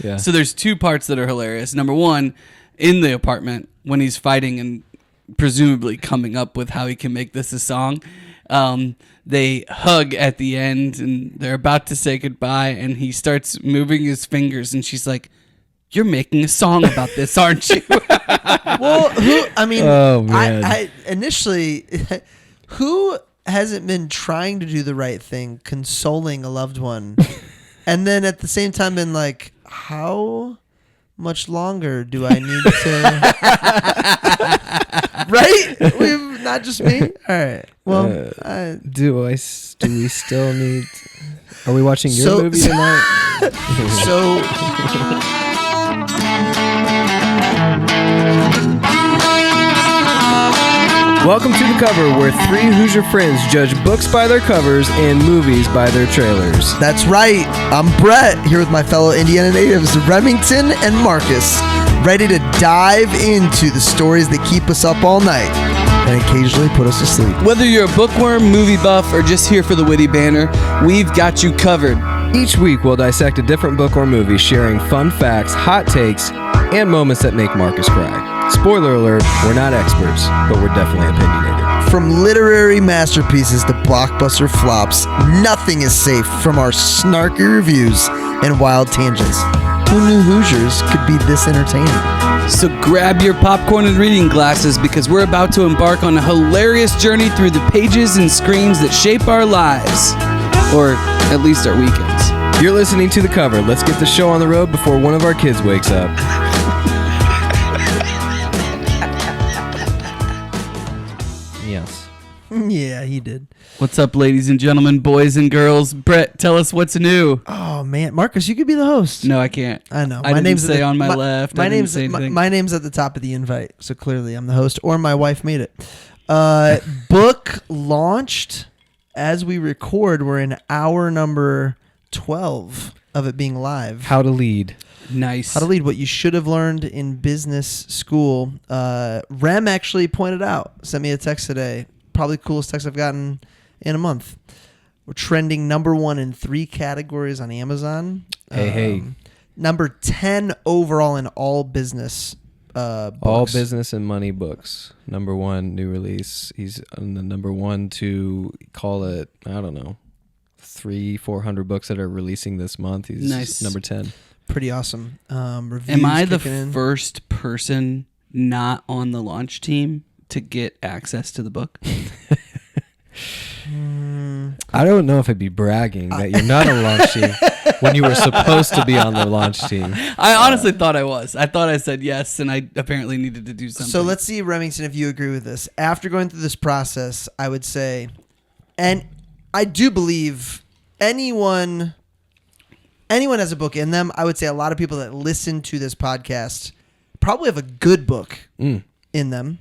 Yeah. So there's two parts that are hilarious. Number one, in the apartment when he's fighting and presumably coming up with how he can make this a song, they hug at the end and they're about to say goodbye, and he starts moving his fingers, and she's like, "You're making a song about this, aren't you?" Well, Oh, man. I initially, who hasn't been trying to do the right thing, consoling a loved one, and then at the same time been like, how much longer do I need to? Right? Not just me. All right. Well, do we still need? Are we watching your movie tonight? So. Welcome to The Cover, where three Hoosier friends judge books by their covers and movies by their trailers. That's right. I'm Brett, here with my fellow Indiana natives, Remington and Marcus, ready to dive into the stories that keep us up all night and occasionally put us to sleep. Whether you're a bookworm, movie buff, or just here for the witty banter, we've got you covered. Each week, we'll dissect a different book or movie, sharing fun facts, hot takes, and moments that make Marcus cry. Spoiler alert, we're not experts, but we're definitely opinionated. From literary masterpieces to blockbuster flops, nothing is safe from our snarky reviews and wild tangents. Who knew Hoosiers could be this entertaining? So grab your popcorn and reading glasses, because we're about to embark on a hilarious journey through the pages and screens that shape our lives. Or at least our weekends. You're listening to The Cover. Let's get the show on the road before one of our kids wakes up. Yes. Yeah, he did. What's up, ladies and gentlemen, boys and girls? Brett, tell us what's new. Oh man, Marcus, you could be the host. No, I can't. I know. I didn't say on my left. My I didn't name's say anything. my name's at the top of the invite, so clearly I'm the host, or my wife made it. Book launched as we record. We're in hour number 12 of it being live. How to lead. Nice. How to lead, what you should have learned in business school. Rem actually pointed out, sent me a text today. Probably the coolest text I've gotten in a month. We're trending number 1 in 3 categories on Amazon. Hey. Number 10 overall in all business books. All business and money books. Number 1 new release. He's on the number 1 to call it, I don't know, 300-400 books that are releasing this month. He's nice. Number 10. Pretty awesome. Reviews Am I the kicking in. first person not on the launch team to get access to the book? I don't know if I'd be bragging that you're not on launch team when you were supposed to be on the launch team. I honestly thought I was. I thought I said yes, and I apparently needed to do something. So let's see, Remington, if you agree with this. After going through this process, I would say, and I do believe anyone has a book in them. I would say a lot of people that listen to this podcast probably have a good book in them.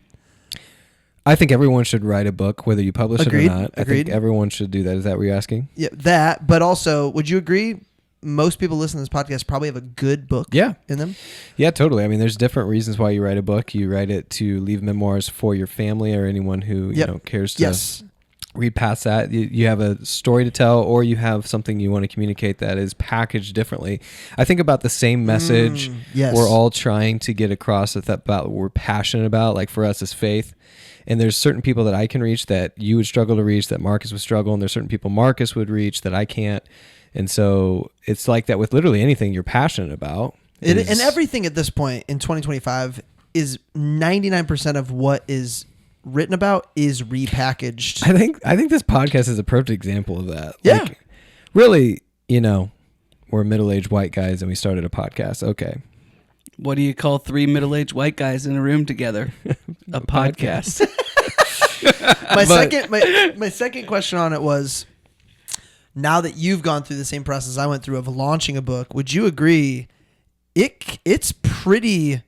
I think everyone should write a book, whether you publish it or not. I Agreed. think everyone should do that. Is that what you're asking? Yeah, that. But also, would you agree? Most people listening to this podcast probably have a good book in them. Yeah, totally. I mean, there's different reasons why you write a book. You write it to leave memoirs for your family or anyone who cares to read past that. You have a story to tell, or you have something you want to communicate that is packaged differently. I think about the same message we're all trying to get across about what we're passionate about. Like for us, is faith. And there's certain people that I can reach that you would struggle to reach, that Marcus would struggle, and there's certain people Marcus would reach that I can't. And so it's like that with literally anything you're passionate about. And everything at this point in 2025 is 99% of what is written about is repackaged. I think this podcast is a perfect example of that. Yeah. Like, really, we're middle-aged white guys and we started a podcast. Okay. What do you call 3 middle-aged white guys in a room together? A podcast. My second question on it was, now that you've gone through the same process I went through of launching a book, would you agree it's pretty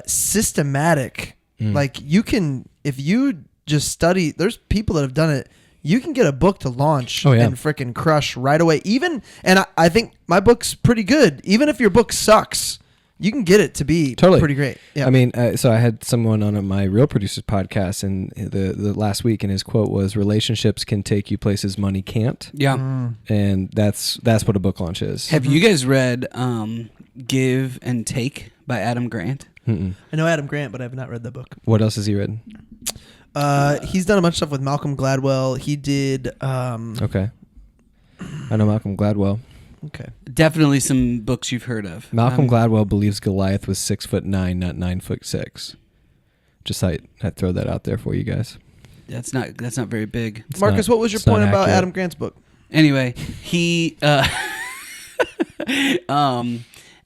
systematic? Like you can, if you just study, there's people that have done it. You can get a book to launch and freaking crush right away. And I think my book's pretty good. Even if your book sucks, you can get it to be pretty great. Yeah. I mean, so I had someone on my Real Producers podcast and the last week, and his quote was, "Relationships can take you places money can't." Yeah. And that's what a book launch is. Have you guys read Give and Take by Adam Grant? Mm-mm. I know Adam Grant, but I have not read the book. What else has he read? He's done a bunch of stuff with Malcolm Gladwell. He did. Okay. I know Malcolm Gladwell. Okay. Definitely some books you've heard of. Malcolm Gladwell believes Goliath was 6'9", not 9'6". Just I'd throw that out there for you guys. That's not very big. Marcus, what was your point about Adam Grant's book? Anyway, he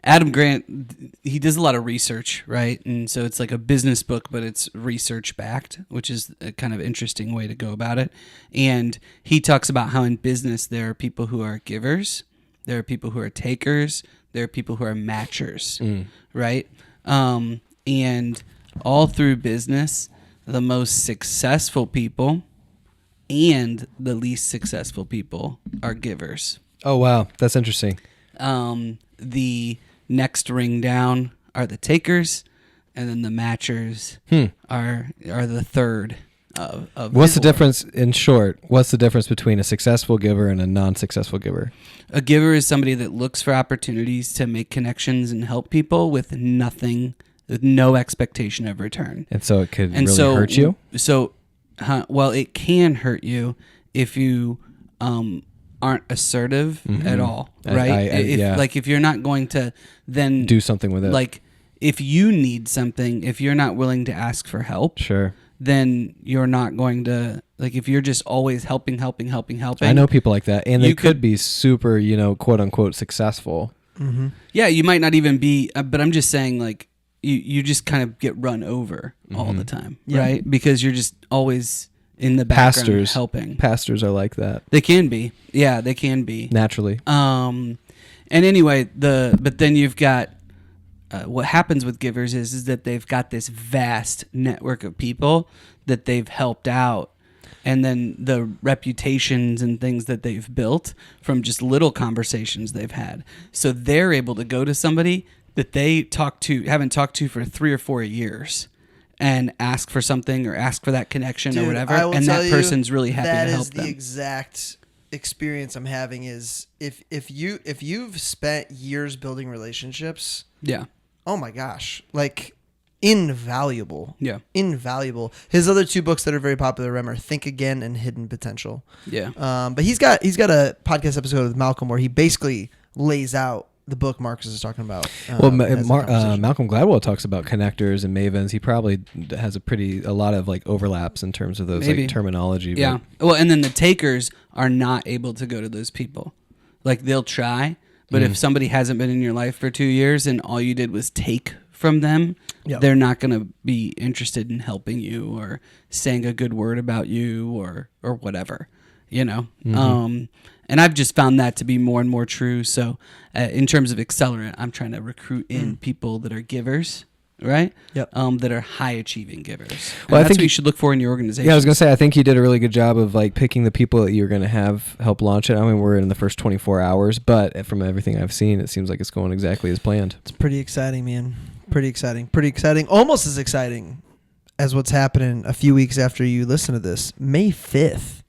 Adam Grant, he does a lot of research, right? And so it's like a business book, but it's research backed, which is a kind of interesting way to go about it. And he talks about how in business there are people who are givers, there are people who are takers, there are people who are matchers, right? And all through business, the most successful people and the least successful people are givers. Oh, wow. That's interesting. The next ring down are the takers, and then the matchers are the third of What's the difference, in short, what's the difference between a successful giver and a non-successful giver? A giver is somebody that looks for opportunities to make connections and help people with no expectation of return. And so it could really hurt you? Well, it can hurt you if you aren't assertive at all, right? If you're not going to then do something with it. Like if you need something, if you're not willing to ask for help, sure, then you're not going to, like, if you're just always helping. I know people like that, and they could be super, quote unquote successful. Mm-hmm. Yeah, you might not even be, but I'm just saying, like, you just kind of get run over all the time, right? Because you're just always in the background helping. Pastors are like that. They can be. Yeah, they can be. Naturally. And anyway, but then you've got, what happens with givers is that they've got this vast network of people that they've helped out, and then the reputations and things that they've built from just little conversations they've had. So they're able to go to somebody that they haven't talked to for 3 or 4 years and ask for something or ask for that connection or whatever, and that person's really happy to help them. That is the exact experience I'm having is if you've spent years building relationships, yeah. Oh my gosh, like invaluable. Yeah. Invaluable. His other 2 books that are very popular are Think Again and Hidden Potential. Yeah. But he's got a podcast episode with Malcolm where he basically lays out the book Marcus is talking about. Malcolm Gladwell talks about connectors and mavens. He probably has a lot of like overlaps in terms of those like terminology. Yeah. Well, and then the takers are not able to go to those people. Like they'll try, but if somebody hasn't been in your life for 2 years and all you did was take from them, they're not going to be interested in helping you or saying a good word about you or whatever, And I've just found that to be more and more true. So in terms of accelerant, I'm trying to recruit in people that are givers, right? Yep. That are high achieving givers. Well, I think you should look for in your organization. Yeah, I was going to say, I think you did a really good job of like picking the people that you're going to have help launch it. I mean, we're in the first 24 hours, but from everything I've seen, it seems like it's going exactly as planned. It's pretty exciting, man. Pretty exciting. Almost as exciting as what's happening a few weeks after you listen to this. May 5th.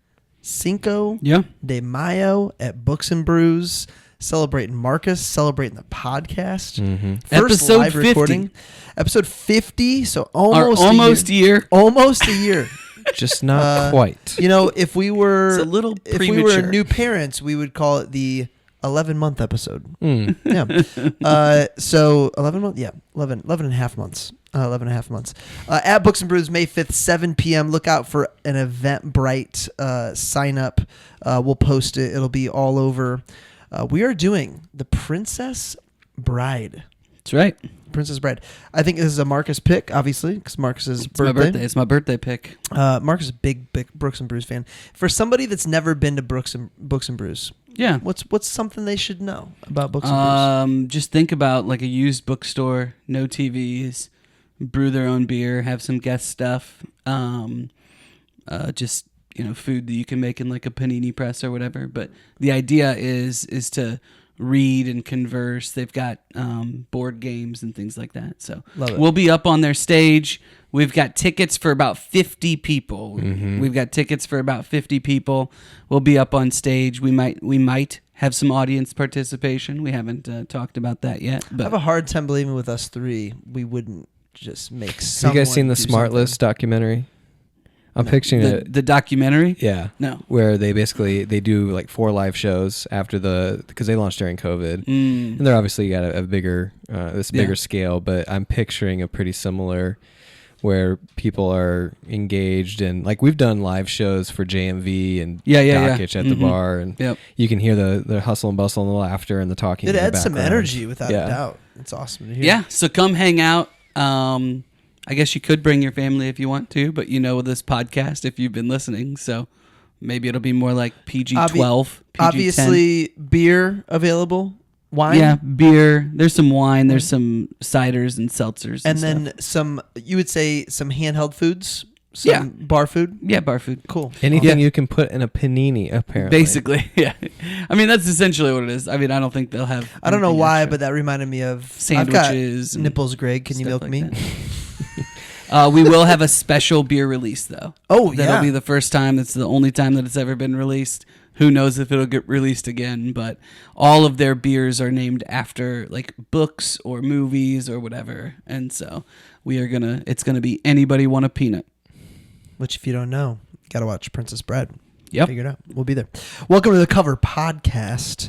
Cinco de Mayo at Books and Brews, celebrating Marcus, celebrating the podcast. Mm-hmm. First episode live 50. recording. Episode 50, so almost a year. Almost a year. Just not quite. If we were it's a little if premature. we were new parents, we would call it the 11-month episode. Yeah. So 11 months? Yeah, 11 and a half months. 11 and a half months. At Books and Brews, May 5th, 7 p.m. Look out for an Eventbrite sign up. We'll post it. It'll be all over. We are doing The Princess Bride. That's right. Princess Bride. I think this is a Marcus pick, obviously, because Marcus's birthday. It's my birthday pick. Marcus is a big Brooks and Brews fan. For somebody that's never been to Books and Brews, yeah, what's something they should know about Books and Brews? Just think about like a used bookstore, no TVs, brew their own beer, have some guest stuff, just food that you can make in like a panini press or whatever. But the idea is to read and converse. They've got board games and things like that. So Love it. We'll be up on their stage. We've got tickets for about 50 people. Mm-hmm. We've got tickets for about 50 people. We'll be up on stage. We might have some audience participation. We haven't talked about that yet. But I have a hard time believing with us three we wouldn't just make someone. Have you guys seen the do Smart something. List documentary? I'm picturing it. the documentary? Yeah. No. Where they do like 4 live shows after because they launched during COVID. Mm. And they're obviously got a bigger, bigger Yeah. scale, but I'm picturing a pretty similar where people are engaged and like we've done live shows for JMV and Dockage at the bar, and you can hear the hustle and bustle and the laughter and the talking. It in the adds some background. energy without a doubt. It's awesome to hear. Yeah, so come hang out. I guess you could bring your family if you want to, but this podcast if you've been listening, so maybe it'll be more like PG-12, PG-10. Obviously, beer available. Wine? Yeah, beer. There's some wine. There's some ciders and seltzers. And stuff. then some, you would say, some handheld foods? Some bar food? Yeah, bar food. Cool. Anything you can put in a panini, apparently. Basically, yeah. I mean, that's essentially what it is. I mean, I don't think they'll have... I don't know why, extra. but that reminded me of... Sandwiches. I've got nipples, Greg. Can you milk like me? We will have a special beer release, though. Oh, yeah. That'll be the first time. It's the only time that it's ever been released. Who knows if it'll get released again, but all of their beers are named after like books or movies or whatever. And so it's going to be Anybody Want a Peanut? Which, if you don't know, you got to watch Princess Bride. Yep. Figure it out. We'll be there. Welcome to the Cover Podcast.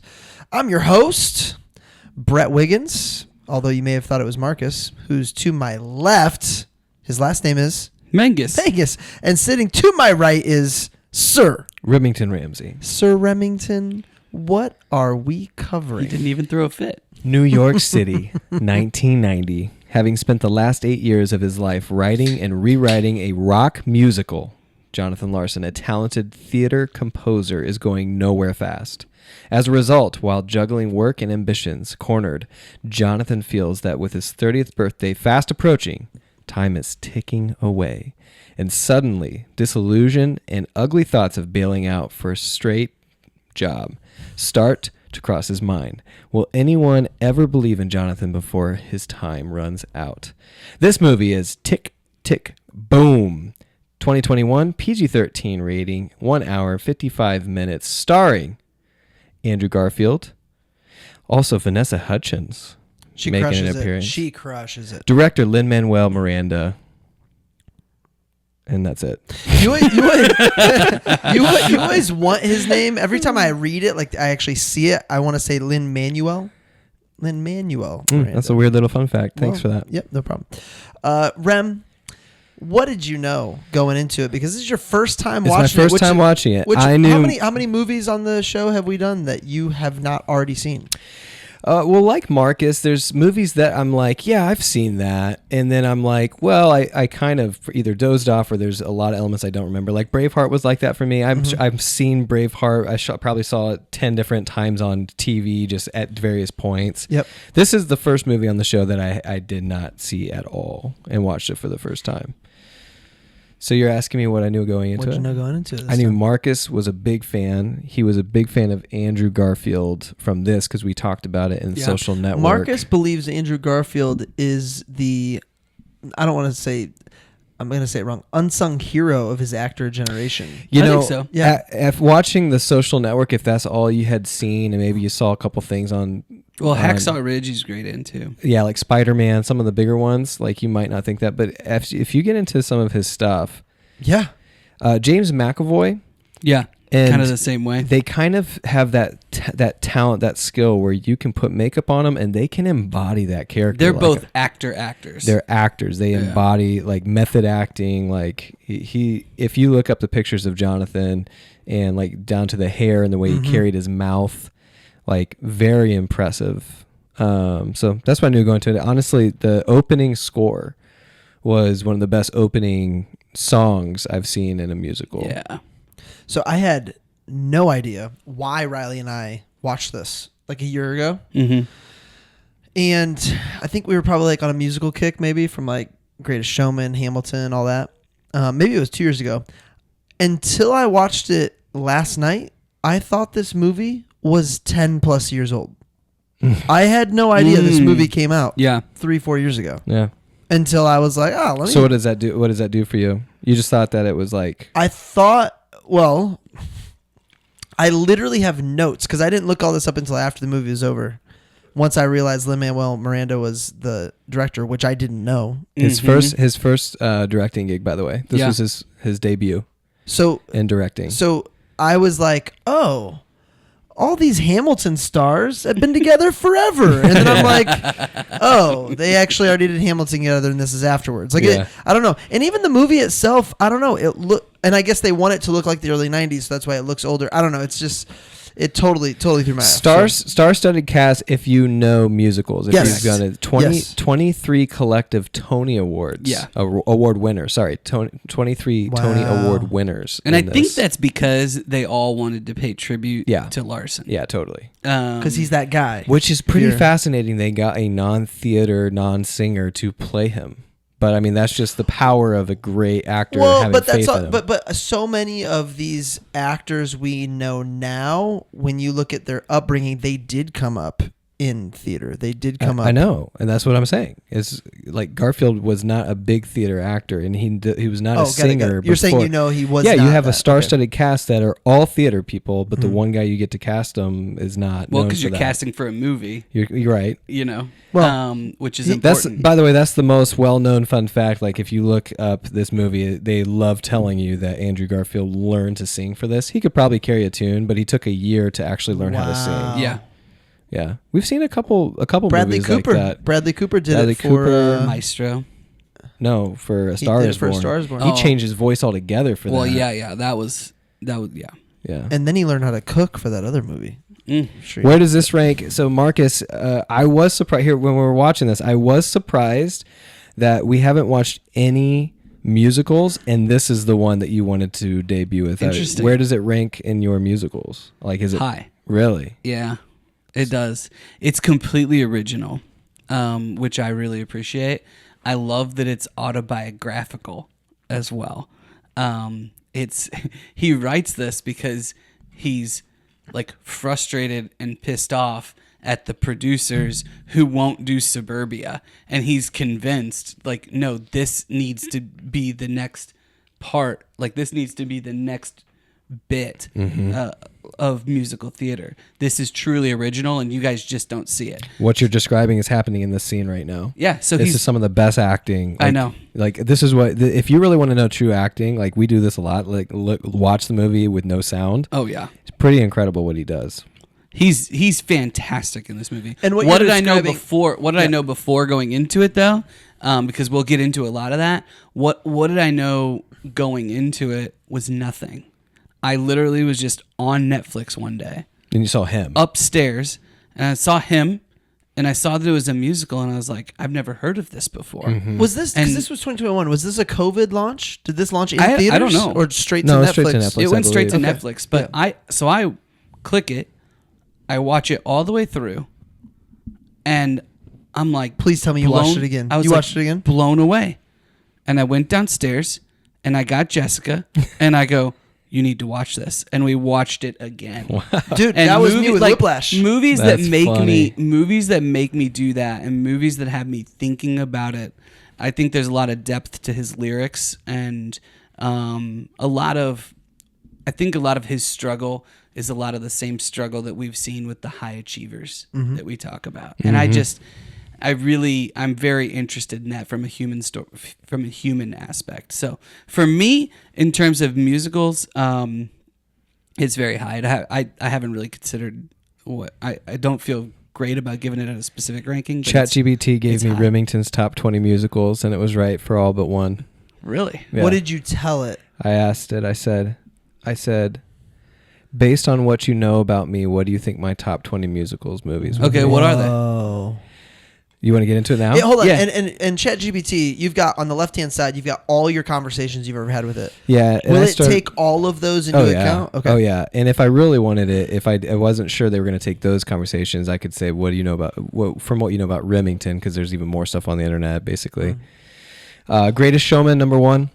I'm your host, Brett Wiggins, although you may have thought it was Marcus, who's to my left. His last name is Mangus. Vegas. And sitting to my right is Sir Remington Ramsey. Sir Remington. What are we covering? He didn't even throw a fit. New York City, 1990. Having spent the last 8 years of his life writing and rewriting a rock musical, Jonathan Larson, a talented theater composer, is going nowhere fast. As a result, while juggling work and ambitions cornered, Jonathan feels that with his 30th birthday fast approaching, time is ticking away. And suddenly, disillusion and ugly thoughts of bailing out for a straight job start to cross his mind. Will anyone ever believe in Jonathan before his time runs out? This movie is Tick, Tick, Boom. 2021, PG-13 rating, 1 hour, 55 minutes, starring Andrew Garfield. Also, Vanessa Hudgens She making crushes an appearance. it. She crushes it. Director Lin-Manuel Miranda. And that's it. You always want his name. Every time I read it, like I actually see it, I want to say Lin-Manuel. Lin-Manuel. That's a weird little fun fact. Thanks for that. Yep, no problem. Rem, what did you know going into it? Because this is your first time watching it. It's my first time watching it. I knew. How many movies on the show have we done that you have not already seen? Well, like Marcus, there's movies that I'm like, yeah, I've seen that. And then I'm like, well, I kind of either dozed off or there's a lot of elements I don't remember. Like Braveheart was like that for me. I've seen Braveheart. I probably saw it 10 different times on TV just at various points. Yep. This is the first movie on the show that I did not see at all and watched it for the first time. So you're asking me what I knew going into it? What did you know going into it? I knew Marcus was a big fan. He was a big fan of Andrew Garfield from this because we talked about it in Social Network. Marcus believes Andrew Garfield is the, I don't want to say, I'm going to say it wrong, unsung hero of his actor generation. You I know, think so. Yeah. If watching the Social Network, if that's all you had seen and maybe you saw a couple things on... Well, Hacksaw Ridge he's great into. Yeah, like Spider-Man, some of the bigger ones, like you might not think that. But if you get into some of his stuff... Yeah. James McAvoy... Yeah, kind of the same way. They kind of have that talent, that skill where you can put makeup on them and they can embody that character. They're both actors. They're actors. They embody like method acting. Like he, if you look up the pictures of Jonathan and like down to the hair and the way he carried his mouth, like very impressive. So that's what I knew going to it. Honestly, the opening score was one of the best opening songs I've seen in a musical. Yeah. So I had no idea why Riley and I watched this like a year ago. Mm-hmm. And I think we were probably like on a musical kick maybe from like Greatest Showman, Hamilton, all that. Maybe it was 2 years ago. Until I watched it last night, I thought this movie was 10 plus years old. I had no idea this movie came out 3-4 years ago. Yeah. Until I was like, let me. So what does that do? What does that do for you? You just thought that it was like. I thought, well, I literally have notes because I didn't look all this up until after the movie was over. Once I realized Lin-Manuel Miranda was the director, which I didn't know. His first directing gig, by the way. This was his debut. So in directing. So I was like, oh, all these Hamilton stars have been together forever. And then I'm like, oh, they actually already did Hamilton together and this is afterwards. Like, I don't know. And even the movie itself, I don't know. And I guess they want it to look like the early 90s, so that's why it looks older. I don't know. It's just... It totally threw my ass. Star-studded cast if you know musicals. If you've done it. 23 collective Tony Awards. Yeah. Award winners. Sorry. 23 Tony Award winners. And I think that's because they all wanted to pay tribute to Larson. Yeah, totally. Because he's that guy. Which is pretty fascinating. They got a non-theater, non-singer to play him. But I mean, that's just the power of a great actor. Having faith in him. But so many of these actors we know now, when you look at their upbringing, they did come up in theater. They did come up. I know, and that's what I'm saying. It's like Garfield was not a big theater actor, and he was not a singer. You're saying he was. Yeah, you have a star-studded cast that are all theater people, but the one guy you get to cast them is not. Well, because you're casting for a movie. You're right. You know. Well, which is important. By the way, that's the most well-known fun fact. Like, if you look up this movie, they love telling you that Andrew Garfield learned to sing for this. He could probably carry a tune, but he took a year to actually learn how to sing. Yeah. Yeah, we've seen a couple Bradley movies Cooper. like that. Bradley Cooper did it for Maestro. No, for A Star Is Born. He changed his voice altogether for that. Well, yeah, that was yeah. And then he learned how to cook for that other movie. Where does this rank? So, Marcus, I was surprised here when we were watching this. I was surprised that we haven't watched any musicals, and this is the one that you wanted to debut with. Interesting. Where does it rank in your musicals? Like, is it high? Really? Yeah, it does. It's completely original, which I really appreciate. I love that it's autobiographical as well. He writes this because he's like frustrated and pissed off at the producers who won't do Suburbia, and he's convinced, like, no, this needs to be the next part, like this needs to be the next bit of musical theater. This is truly original, and you guys just don't see it. What you're describing is happening in this scene right now. Yeah, so this is some of the best acting. Like, I know. Like, this is what if you really want to know true acting, like we do this a lot. Like, watch the movie with no sound. Oh yeah, it's pretty incredible what he does. He's fantastic in this movie. And what did I know before? What did I know before going into it though? Because we'll get into a lot of that. What did I know going into it was nothing. I literally was just on Netflix one day. And you saw him upstairs, and I saw him, and I saw that it was a musical, and I was like, I've never heard of this before. Was this? Because this was 2021. Was this a COVID launch? Did this launch in theaters? I don't know. Or straight to Netflix? Straight to Netflix. It went straight to Netflix. But I click it, I watch it all the way through, and I'm like, please tell me you watched it again. I was watched it again? Blown away. And I went downstairs, and I got Jessica, and I go, you need to watch this, and we watched it again. Wow. Dude, and that was me with Whiplash. Movies that make me do that, and movies that have me thinking about it. I think there's a lot of depth to his lyrics, and a lot of his struggle is a lot of the same struggle that we've seen with the high achievers that we talk about. And I'm very interested in that from a human aspect. So for me, in terms of musicals, it's very high. I haven't really considered I don't feel great about giving it a specific ranking. ChatGPT gave me Remington's top 20 musicals, and it was right for all but one. Really? Yeah. What did you tell it? I asked it. I said, based on what you know about me, what do you think my top 20 musicals movies would be? Okay, what are they? You want to get into it now? Yeah, hold on. Yeah. And ChatGPT, you've got on the left-hand side, you've got all your conversations you've ever had with it. Yeah. Will it take all of those into account? Okay. Oh, yeah. And if I really wanted it, if I wasn't sure they were going to take those conversations, I could say, what do you know about, from what you know about Remington, because there's even more stuff on the internet, basically. Greatest Showman, number 1.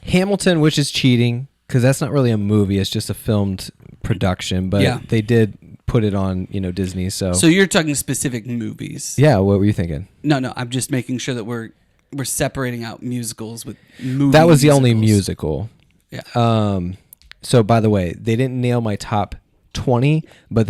Hamilton, which is cheating, because that's not really a movie. It's just a filmed production. But they did put it on Disney. So you're talking specific movies. Yeah, what were you thinking? No, I'm just making sure that we're separating out musicals with movie. That was the only musicals. musical. Yeah. So by the way, they didn't nail my top 20, but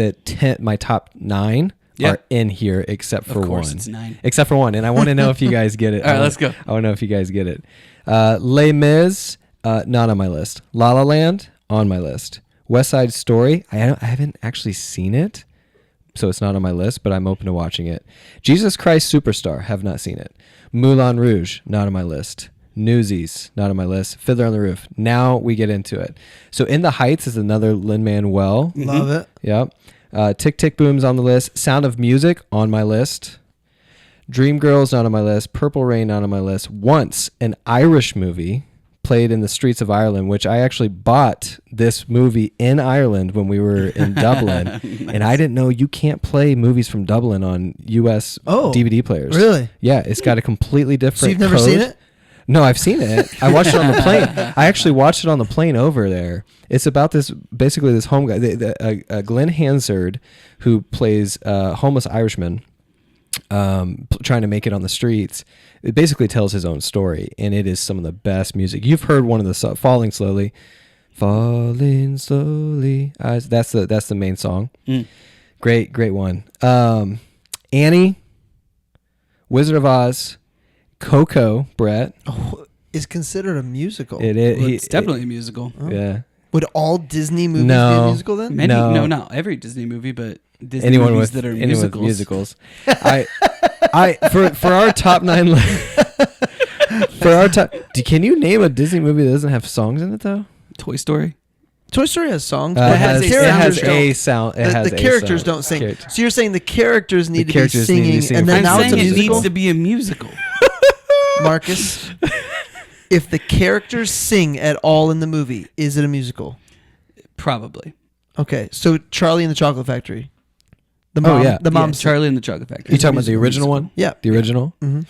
my top 9 are in here except for of course one. It's 9. Except for one, and I want to know if you guys get it. All right, let's go. I want to know if you guys get it. Les Mis, not on my list. La La Land, on my list. West Side Story, I haven't actually seen it, so it's not on my list, but I'm open to watching it. Jesus Christ Superstar, have not seen it. Moulin Rouge, not on my list. Newsies, not on my list. Fiddler on the Roof. Now we get into it. So In the Heights is another Lin-Manuel. Love it. Yep. Tick Tick Boom's on the list. Sound of Music, on my list. Dreamgirls, not on my list. Purple Rain, not on my list. Once, an Irish movie played in the streets of Ireland, which I actually bought this movie in Ireland when we were in Dublin. Nice. And I didn't know you can't play movies from Dublin on US DVD players. Really? Yeah, it's got a completely different So you've never code. seen it? No, I've seen it. I watched it on the plane. I actually watched it on the plane over there. It's about this home guy, Glenn Hansard, who plays a homeless Irishman, trying to make it on the streets. It basically tells his own story, and it is some of the best music. You've heard one of the Falling Slowly. Falling Slowly. That's the main song. Great one. Annie, Wizard of Oz, Coco, Brett. Is considered a musical. It is. Well, it's definitely a musical. Oh. Yeah. Would all Disney movies be a musical then? No, not every Disney movie, but Disney anyone movies with that are anyone musicals. With musicals. For our top 9 for our top, can you name a Disney movie that doesn't have songs in it though? Toy Story. Toy Story has songs. It but has a sound. sound. The characters don't sing. So you're saying the characters need to be characters need to singing, sing. and then I'm now it's saying a it musical? needs to be a musical. Marcus, if the characters sing at all in the movie, is it a musical? Probably. Okay, so Charlie and the Chocolate Factory. The mom. Charlie and the Chocolate Factory. You talking about the original one? Yeah, the original. Mm-hmm.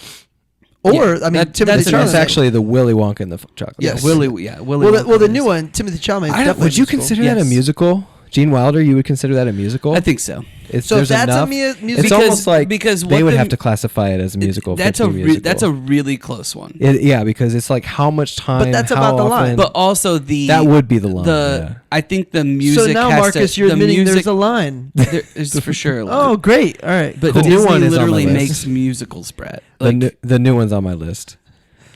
Or I mean, Timothy Chalamet. That's actually the Willy Wonka and the Chocolate. Yes. Willy. Well, the new one, Timothy Chalamet. Would you consider that a musical? Gene Wilder, you would consider that a musical? I think so. So if that's a musical, it's almost like because they would have to classify it as a musical. That's a really close one. Yeah, because it's like how much time. But that's about the line. But also that would be the line. I think the music. So now, Marcus, you're admitting there's a line. There's for sure a line. Oh, great! All right, but the Disney new one is literally on my list. makes musicals, Brett. The new one's on my list.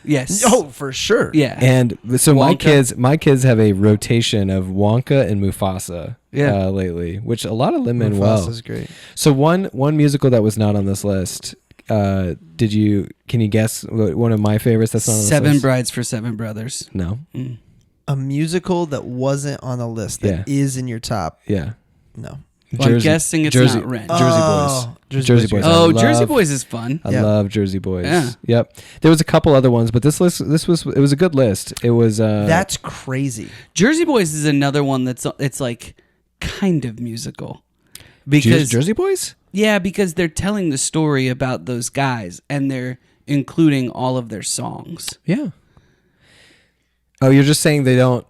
Yes. Oh, for sure. Yeah. And so Wonka. my kids have a rotation of Wonka and Mufasa lately, which a lot of Lin-Manuel. Mufasa's great. So one musical that was not on this list. Can you guess one of my favorites that's not on this list? Seven Brides for Seven Brothers. No. A musical that wasn't on the list that is in your top. Yeah. No. Well, I'm guessing it's not Rent. Jersey Boys. Oh, Jersey Boys is fun. I love Jersey Boys. Yeah. Yep. There was a couple other ones, but it was a good list. It was That's crazy. Jersey Boys is another one it's like kind of musical. Because Jersey Boys? Yeah, because they're telling the story about those guys and they're including all of their songs. Yeah. Oh, you're just saying they don't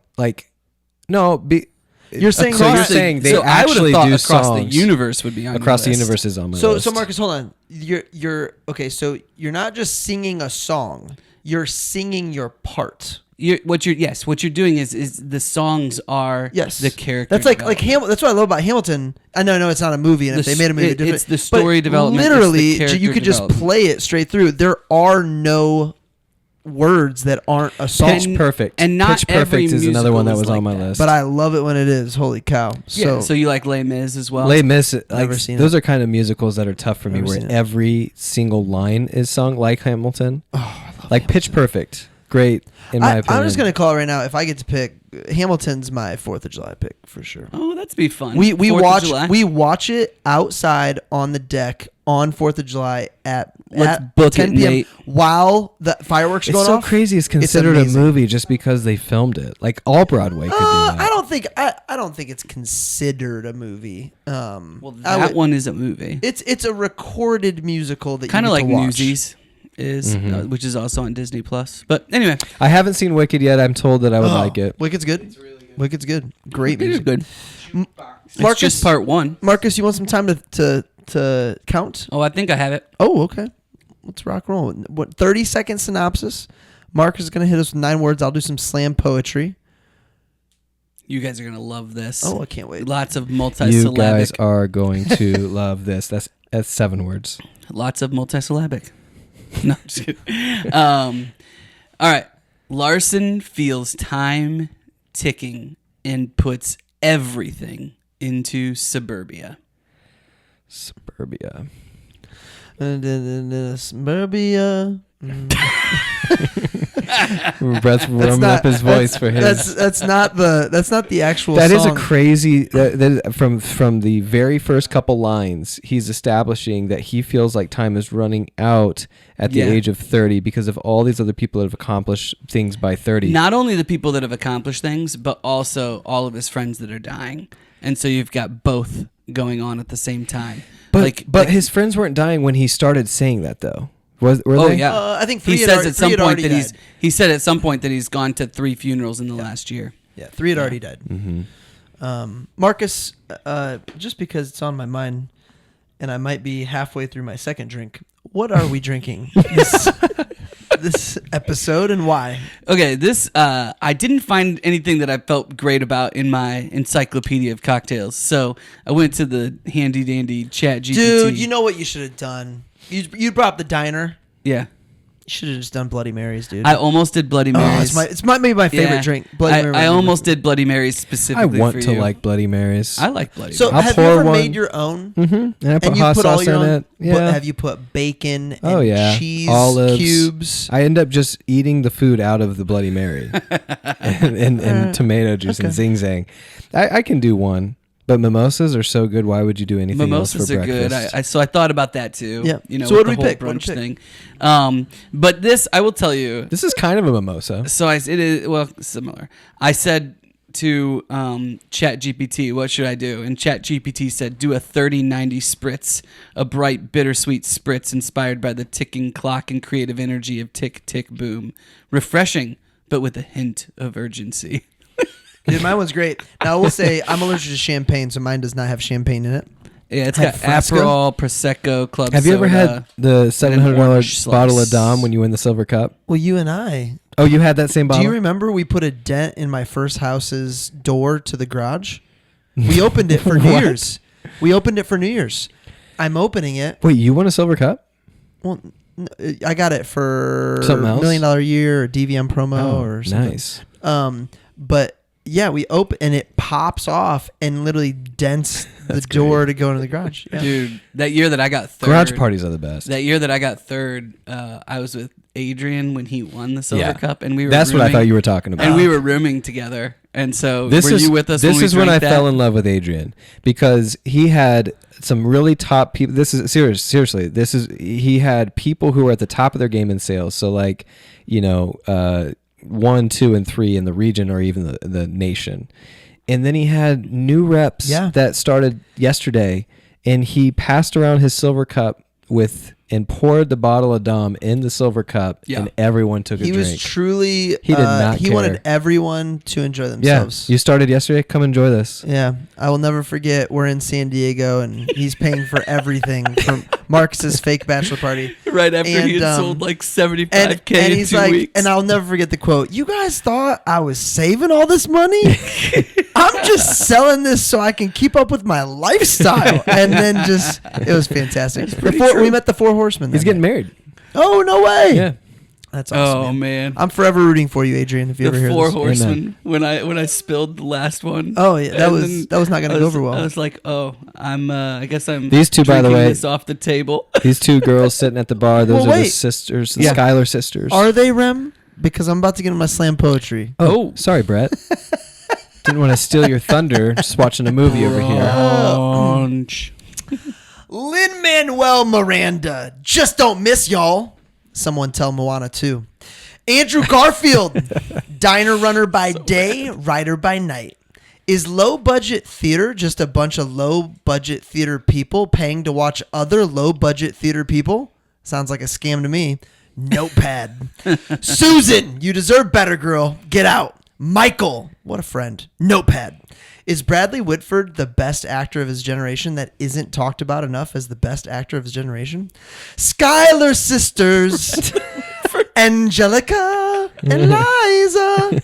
You're saying they actually do Across songs. the Universe would be on Across the list. Universe is on my list. So Marcus, hold on. You're okay. So you're not just singing a song. You're singing your part. What you're doing is the songs are the character. That's like Hamilton. That's what I love about Hamilton. I know it's not a movie, and if they made a movie, it's the story development. Literally, it's the you could just play it straight through. There are no words that aren't a song. Pitch Perfect. And not Pitch Perfect every is another one that was like on my that. list. But I love it when it is. Holy cow! So you like Les Mis as well? Les Mis, Never seen those it. are kind of musicals that are tough for me, Never where seen it. every single line is sung like Hamilton. Oh, I love like Pitch Perfect. Great, in my opinion. I'm just gonna call it right now. If I get to pick, Hamilton's my 4th of July pick for sure. Oh, that'd be fun. We 4th of July? watch it outside on the deck on 4th of July at book 10 it, p.m. Nate. while the fireworks are It's going so off. crazy. It's considered a amazing. movie just because they filmed it. Like all Broadway could do that. I don't think it's considered a movie. Well, that one is a movie. It's a recorded musical that Kind you of get like to watch. Newsies is, which is also on Disney Plus. But anyway, I haven't seen Wicked yet. I'm told that I would like it. Wicked's good. it's really good. Wicked's good. Great music. Good. Marcus, Just part 1. Marcus, you want some time to count? Oh, I think I have it. Oh, okay. Let's rock and roll. What 30-second synopsis? Marcus is going to hit us with 9 words. I'll do some slam poetry. You guys are going to love this. Oh, I can't wait. Lots of multisyllabic. You guys are going to love this. That's 7 words. Lots of multisyllabic. No, I'm just kidding. All right. Larson feels time ticking and puts everything into suburbia. Suburbia. Suburbia. Brett's warming up his voice for his. That's not the actual. That song. is a crazy. From the very first couple lines, he's establishing that he feels like time is running out at the age of 30 because of all these other people that have accomplished things by 30. Not only the people that have accomplished things, but also all of his friends that are dying, and so you've got both going on at the same time. But his friends weren't dying when he started saying that, though. Were they? Yeah. I think he says at some point that died. he said at some point that he's gone to 3 funerals in the last year. Yeah, 3 had already died. Mm-hmm. Marcus, just because it's on my mind, and I might be halfway through my second drink. What are we drinking this episode, and why? Okay, this I didn't find anything that I felt great about in my encyclopedia of cocktails, so I went to the handy dandy ChatGPT. Dude, you know what you should have done? You brought up the diner. Yeah. You should have just done Bloody Marys, dude. I almost did Bloody Marys. It's maybe my favorite drink. Bloody Mary. I almost did Bloody Marys specifically for I want to you. like Bloody Marys. I like Bloody So Marys. have you ever made your own? Mm-hmm. And I put And you hot put all sauce your in own? it. Yeah. Have you put bacon and cheese olives, cubes? I end up just eating the food out of the Bloody Mary and tomato juice and zing zang. I can do one. But mimosas are so good. Why would you do anything else for breakfast? Mimosas are good. So I thought about that too. Yeah. You know, So with what do the we whole pick? brunch thing. But this, I will tell you. This is kind of a mimosa. So it is similar. I said to ChatGPT, what should I do? And ChatGPT said, do a 30-90 spritz, a bright, bittersweet spritz inspired by the ticking clock and creative energy of tick, tick, boom. Refreshing, but with a hint of urgency. Dude, mine was great. Now, I will say I'm allergic to champagne, so mine does not have champagne in it. Yeah, it's got Fresco? Aperol, Prosecco, Club Have you ever soda, had the $700 orange bottle of slice. Dom when you win the silver cup? Well, you and I. Oh, you had that same bottle? Do you remember we put a dent in my first house's door to the garage? We opened it for New What? Year's. We opened it for New Year's. I'm opening it. Wait, you won a silver cup? Well, I got it for Something else? $1 Million a Year or DVM promo or something. Nice. But yeah, we open and it pops off and literally dents the door to go into the garage. Yeah. Dude, that year that I got third. Garage parties are the best. That year that I got third, I was with Adrian when he won the silver cup, and we were. That's what I thought you were talking about. And we were rooming together, and so This were is, you with us? This when we is when I drank that? fell in love with Adrian because he had some really top people. This is seriously. He had people who were at the top of their game in sales. So 1, 2, and 3 in the region or even the nation. And then he had new reps that started yesterday, and he passed around his silver cup and poured the bottle of Dom in the silver cup, and everyone took a drink. He was truly. He did not He care. wanted everyone to enjoy themselves. Yeah, you started yesterday. Come enjoy this. Yeah, I will never forget. We're in San Diego, and he's paying for everything from Marcus's fake bachelor party. Right after he had sold like 75K and in he's 2 like, weeks. and I'll never forget the quote. You guys thought I was saving all this money? I'm just selling this so I can keep up with my lifestyle. And then it was fantastic. We met the Four Horsemen. He's getting married. Oh, no way. Yeah. That's awesome. Oh man, I'm forever rooting for you, Adrian. If you ever the hear Four this. Horsemen. When I spilled the last one. Oh yeah, that and was not going to go over well. I was like, I guess I'm. These two, by the drinking way, this off the table. These two girls sitting at the bar. Those Well, are the wait. sisters, the Yeah. Schuyler sisters. Are they, Rem? Because I'm about to get into my slam poetry. Oh, sorry, Brett. Didn't want to steal your thunder. Just watching a movie over here. Brunch. Lin-Manuel Miranda. Just don't miss, y'all. Someone tell Moana too. Andrew Garfield. Diner runner by day, writer by night. Is low-budget theater just a bunch of low-budget theater people paying to watch other low-budget theater people? Sounds like a scam to me. Notepad. Susan, you deserve better, girl. Get out. Michael, What a friend. Notepad. Is Bradley Whitford the best actor of his generation that isn't talked about enough as the best actor of his generation? Schuyler sisters. Angelica. Eliza.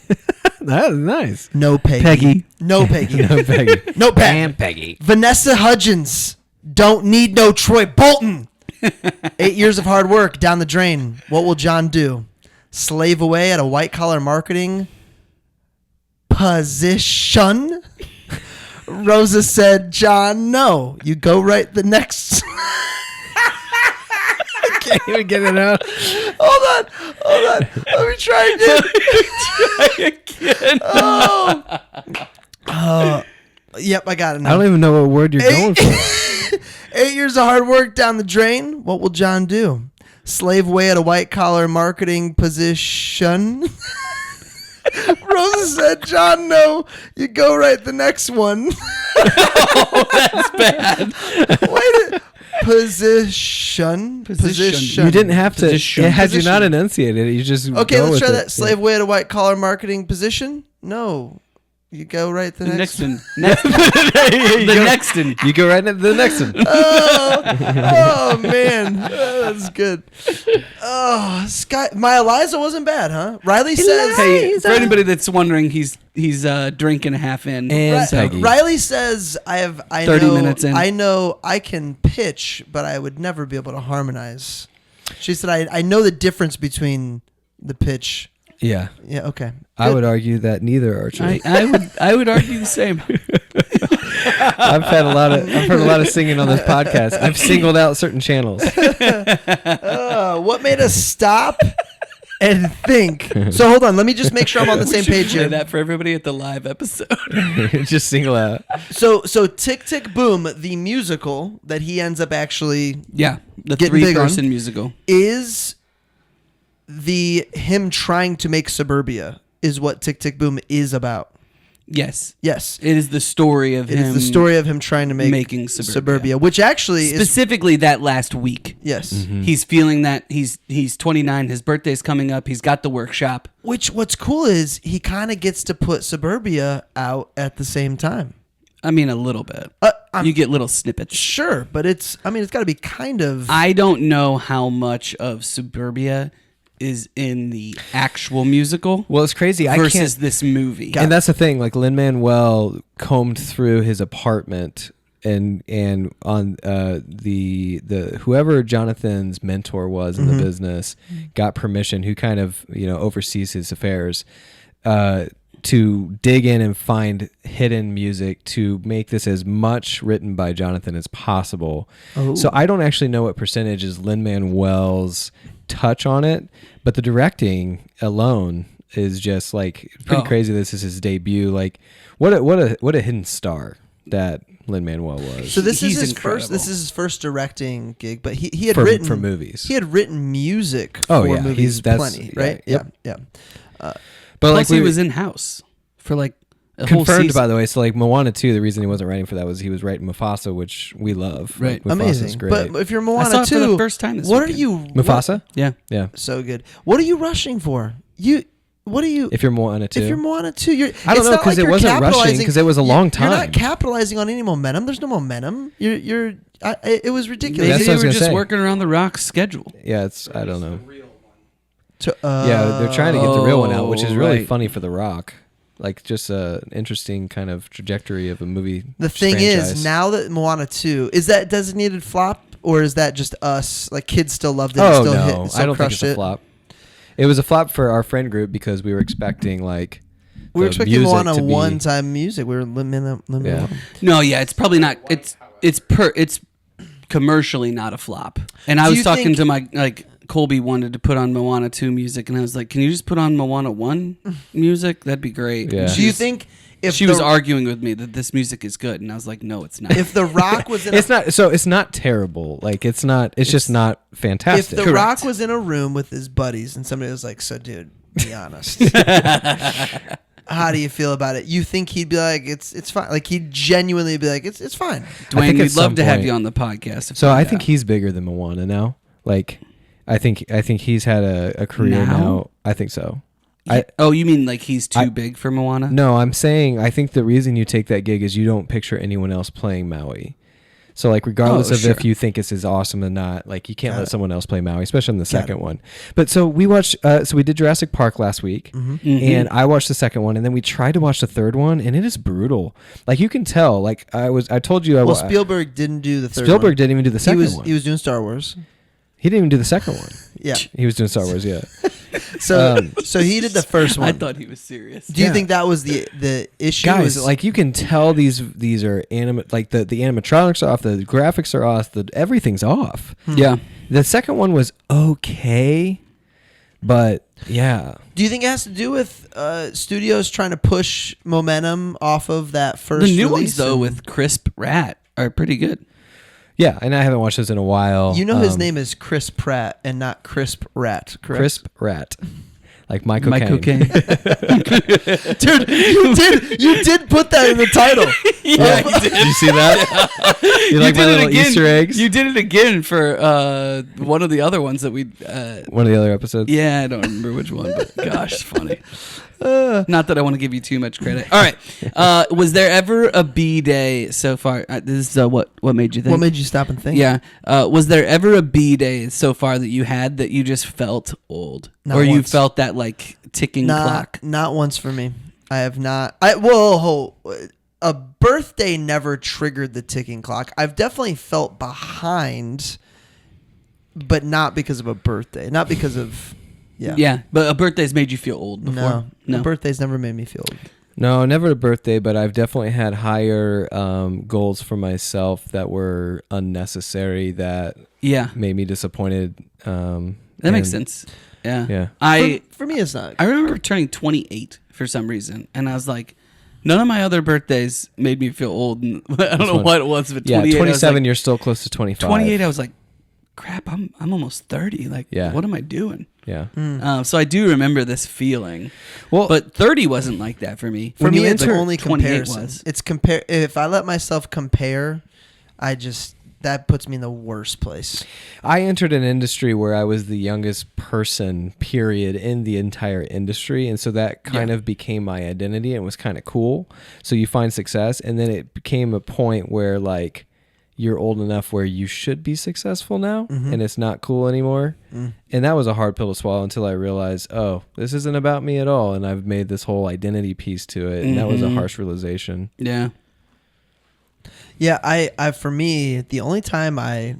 That is nice. No Peggy. Peggy. No Peggy. No, Peggy. Notepad. And Peggy. Vanessa Hudgens. Don't need no Troy Bolton. 8 years of hard work down the drain. What will John do? Slave away at a white-collar marketing position? Rosa said, John, no. You go right the next... I can't even get it out. Hold on. Let me try again. Yep, I got it now. I don't even know what word you're going for. 8 years of hard work down the drain. What will John do? Slave away at a white-collar marketing position? Rosa said, John, no. You go right the next one. Oh, that's bad. Wait. Position. You didn't have to. Had you not enunciated it, you just Okay, go let's with try it. that. Slave away at a white-collar marketing position? No. You go right the next one. The next one. You go right into the next one. Oh man, that's good. Oh, my Eliza wasn't bad, huh? Riley says. Hey, for anybody that's wondering, he's drinking half in. And Peggy. Riley says, I 30 minutes in. I know I can pitch, but I would never be able to harmonize. She said, I know the difference between the pitch. Yeah. Yeah. Okay. I would argue that neither are true. I would argue the same. I've heard a lot of singing on this podcast. I've singled out certain channels. What made us stop and think? So hold on, let me just make sure I'm on the same page Play here. that for everybody at the live episode. Just single out. So Tick Tick Boom, the musical that he ends up actually Yeah, the Getting big on. 3-person musical. is him trying to make Suburbia is what Tick Tick Boom is about. Yes, Yes. it is the story of It him. is the story of him trying to making Suburbia, which actually is specifically that last week. yes. Mm-hmm. He's feeling that he's 29. His birthday's coming up. He's got the workshop. Which what's cool is he kind of gets to put Suburbia out at the same time. I mean, a little bit. You get little snippets. Sure, but it's got to be kind of. I don't know how much of Suburbia is in the actual musical. Well, it's crazy. Versus this movie. And that's the thing. Like Lin-Manuel combed through his apartment and on the whoever Jonathan's mentor was in the business got permission. Who kind of oversees his affairs. To dig in and find hidden music to make this as much written by Jonathan as possible. Oh. So I don't actually know what percentage is Lin-Manuel's touch on it, but the directing alone is just like pretty crazy. This is his debut. Like what a hidden star that Lin-Manuel was. So this is He's his incredible. first. This is his first directing gig, but he had for written movies. He had written music Oh, for yeah. movies That's- plenty, yeah, right? yep. Yeah. But Plus, he was in house for like a whole confirmed, season. by the way. So like Moana 2, the reason he wasn't writing for that was he was writing Mufasa, which we love. Right. Like, Mufasa's Amazing. great. But if you're I Moana saw it for 2, the first time this what weekend. are you Mufasa? Yeah. Yeah. So good. What are you rushing for? What are you? If you're Moana 2. If you're Moana 2, you're. I don't it's know, not 'cause like it you're wasn't rushing, capitalizing- 'cause it was a long time. You're not capitalizing on any momentum. There's no momentum. It was ridiculous. That's Maybe what I they was were gonna just say. working around the Rock's schedule. Yeah, it's I don't know. Yeah, Yeah, they're trying to get the real one out, which is really right. funny for The Rock. Like just an interesting kind of trajectory of a movie. The thing franchise. is, now that Moana 2 is that designated flop, or is that just us? Like kids still loved it. Oh still no, hit, still I don't think crushed it's a it. flop. It was a flop for our friend group because we were expecting like We were the expecting music Moana to be- one-time music. We were limiting. Yeah. No, yeah, it's probably not. It's commercially not a flop. And I Do was you talking think- to my Colby wanted to put on Moana 2 music, and I was like, "Can you just put on Moana 1 music? That'd be great." Yeah. And Do you think if she was arguing with me that this music is good, and I was like, "No, it's not." if The Rock was in It's not. So it's not terrible. Like it's not. It's just not if fantastic. The Rock was in a room with his buddies and somebody was like, "So, dude, be honest." How do you feel about it? You think he'd be like, it's fine? Like he'd genuinely be like, it's fine. Dwayne, think at we'd love some to have point- you on the podcast. So I think he's bigger than Moana now. Like I think he's had a career Now? now. I think so. You mean like he's too big for Moana? No, I'm saying I think the reason you take that gig is you don't picture anyone else playing Maui. So like regardless of if you think it's as awesome or not, like you can't let someone else play Maui, especially in the second one. But so we watched, so we did Jurassic Park last week, and I watched the second one, and then we tried to watch the third one, and it is brutal. Like you can tell. Like I told you. Spielberg didn't do the third. Spielberg didn't even do the second one. He was doing Star Wars. He didn't even do the second one. Yeah, he was doing Star Wars. Yeah. So he did the first one. I thought he was serious. Do you think that was the issue? Guys, like you can tell these are like the animatronics are off, the graphics are off, everything's off. Yeah. The second one was okay, but yeah. Do you think it has to do with studios trying to push momentum off of that first? The new release ones though with Crisp Rat are pretty good. Yeah, and I haven't watched this in a while. You know his name is Chris Pratt and not Crisp Rat, correct? Crisp Rat. Like my cocaine. Dude, you did put that in the title. Yeah, you did. Did you see that? You like my little Easter eggs? You did it again for one of the other ones that we... one of the other episodes? Yeah, I don't remember which one, but gosh, it's funny. Not that I want to give you too much credit. All right. Was there ever a B day so far? This is what made you think? What made you stop and think? Yeah. Was there ever a B day so far that you had that you just felt old? Not or you once. felt that like ticking clock? Not once for me. I have not. A birthday never triggered the ticking clock. I've definitely felt behind, but not because of a birthday. Not because of... Yeah, but a birthday's made you feel old before. No, birthdays never made me feel old. No, never a birthday, but I've definitely had higher goals for myself that were unnecessary that made me disappointed. That makes sense. Yeah. For me, it's not. I remember turning 28 for some reason, and I was like, none of my other birthdays made me feel old. And I don't know what it was, but 28. 27, you're still close to 25. 28, I was like, crap, I'm almost 30. Like, what am I doing? Yeah. So I do remember this feeling. Well, but 30 wasn't like that for me. For me, it's only 28 comparison. Was. It's if I let myself compare, that puts me in the worst place. I entered an industry where I was the youngest person, period, in the entire industry. And so that kind of became my identity and was kind of cool. So you find success. And then it became a point where like you're old enough where you should be successful now and it's not cool anymore. And that was a hard pill to swallow until I realized, oh, this isn't about me at all. And I've made this whole identity piece to it. And that was a harsh realization. Yeah. Yeah, I for me, the only time I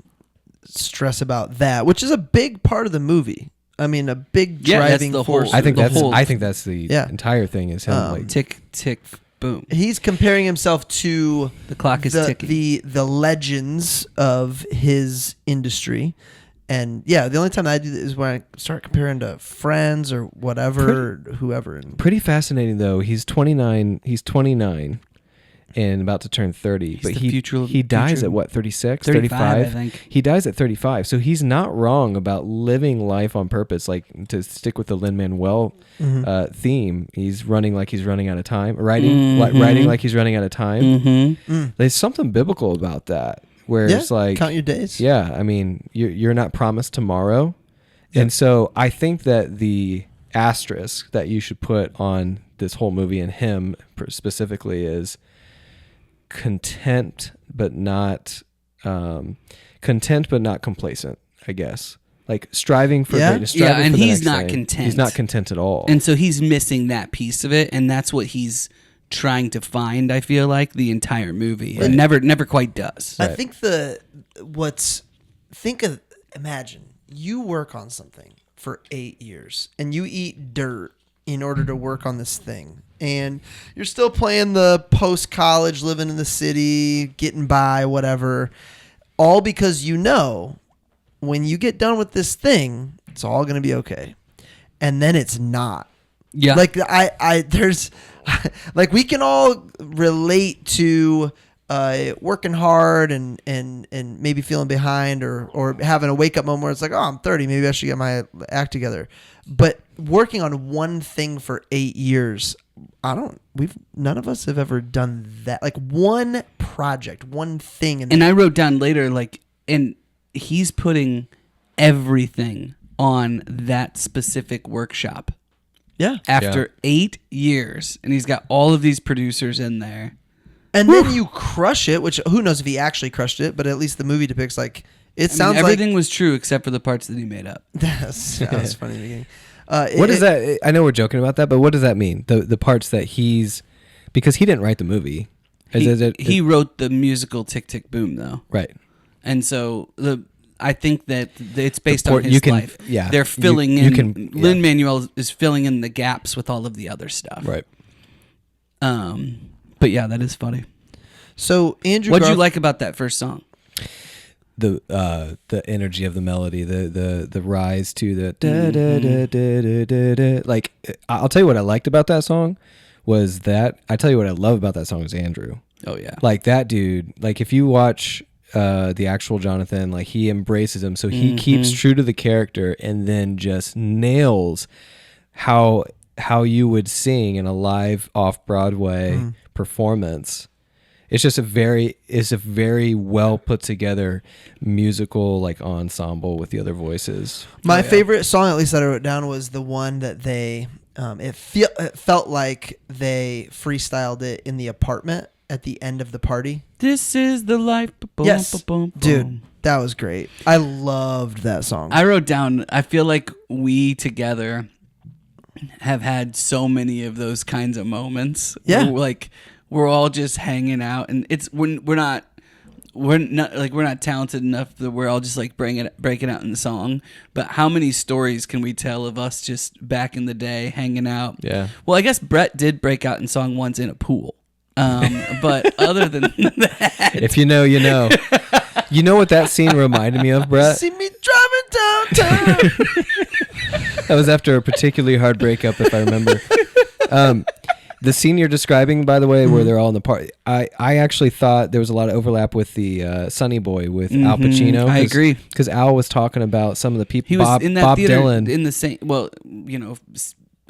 stress about that, which is a big part of the movie. I mean, a big driving force. I think that's the entire thing is him like tick, tick, boom. He's comparing himself to the clock is ticking. The legends of his industry. And yeah, the only time I do that is when I start comparing to friends or whatever, whoever. Pretty fascinating though. He's 29. He's 29 and about to turn 30. But he dies at what, 36, 35? I think. He dies at 35. So he's not wrong about living life on purpose. Like to stick with the Lin-Manuel theme, he's running like he's running out of time. Writing like he's running out of time. There's something biblical about that. Where it's like count your days. Yeah, I mean, you're not promised tomorrow. And so I think that the asterisk that you should put on this whole movie and him specifically is content but not complacent, I guess. Like striving for greatness. Yeah, and he's not content. He's not content at all. And so he's missing that piece of it, and that's what he's trying to find, I feel like, the entire movie. And never quite does. I think imagine you work on something for 8 years and you eat dirt in order to work on this thing. And you're still playing the post-college, living in the city, getting by, whatever. All because you know when you get done with this thing, it's all going to be okay. And then it's not. Yeah. Like there's like we can all relate to working hard and maybe feeling behind or having a wake up moment where it's like, oh, I'm 30, maybe I should get my act together. But working on one thing for 8 years, none of us have ever done that. Like one project, one thing. And I wrote down later, like, and he's putting everything on that specific workshop. Yeah. After 8 years, and he's got all of these producers in there. And then you crush it, which who knows if he actually crushed it, but at least the movie depicts like it sounds everything was true except for the parts that he made up. that was funny in the beginning. What is that? I know we're joking about that, but what does that mean? The parts that because he didn't write the movie. He wrote the musical Tick Tick Boom though. Right. And so I think that it's based on his life. Yeah. They're filling in. Lin-Manuel is filling in the gaps with all of the other stuff. Right. But yeah, that is funny. So Andrew, what'd you like about that first song? The energy of the melody, the rise to the da da da da da da. Like, I'll tell you what I liked about that song was that I tell you what I love about that song is Andrew. Oh yeah, like that dude. Like if you watch the actual Jonathan, like he embraces him, so he keeps true to the character, and then just nails how you would sing in a live off Broadway performance. It's just a very well put together musical like ensemble with the other voices. My favorite song, at least that I wrote down, was the one that they it felt like they freestyled it in the apartment at the end of the party. This is the life. Yes, dude, that was great. I loved that song. I wrote down, I feel like we together have had so many of those kinds of moments. Yeah, we're all just hanging out, and we're not talented enough that we're all just like breaking out in the song. But how many stories can we tell of us just back in the day hanging out? Yeah. Well, I guess Brett did break out in song once in a pool. But other than that, if you know, you know. You know what that scene reminded me of, Brett? See me driving downtown. That was after a particularly hard breakup, if I remember. The scene you're describing, by the way, where they're all in the party, I actually thought there was a lot of overlap with the Sonny Boy with Al Pacino. I agree. Because Al was talking about some of the people. He was in that Bob theater Dylan. in the same, well, you know,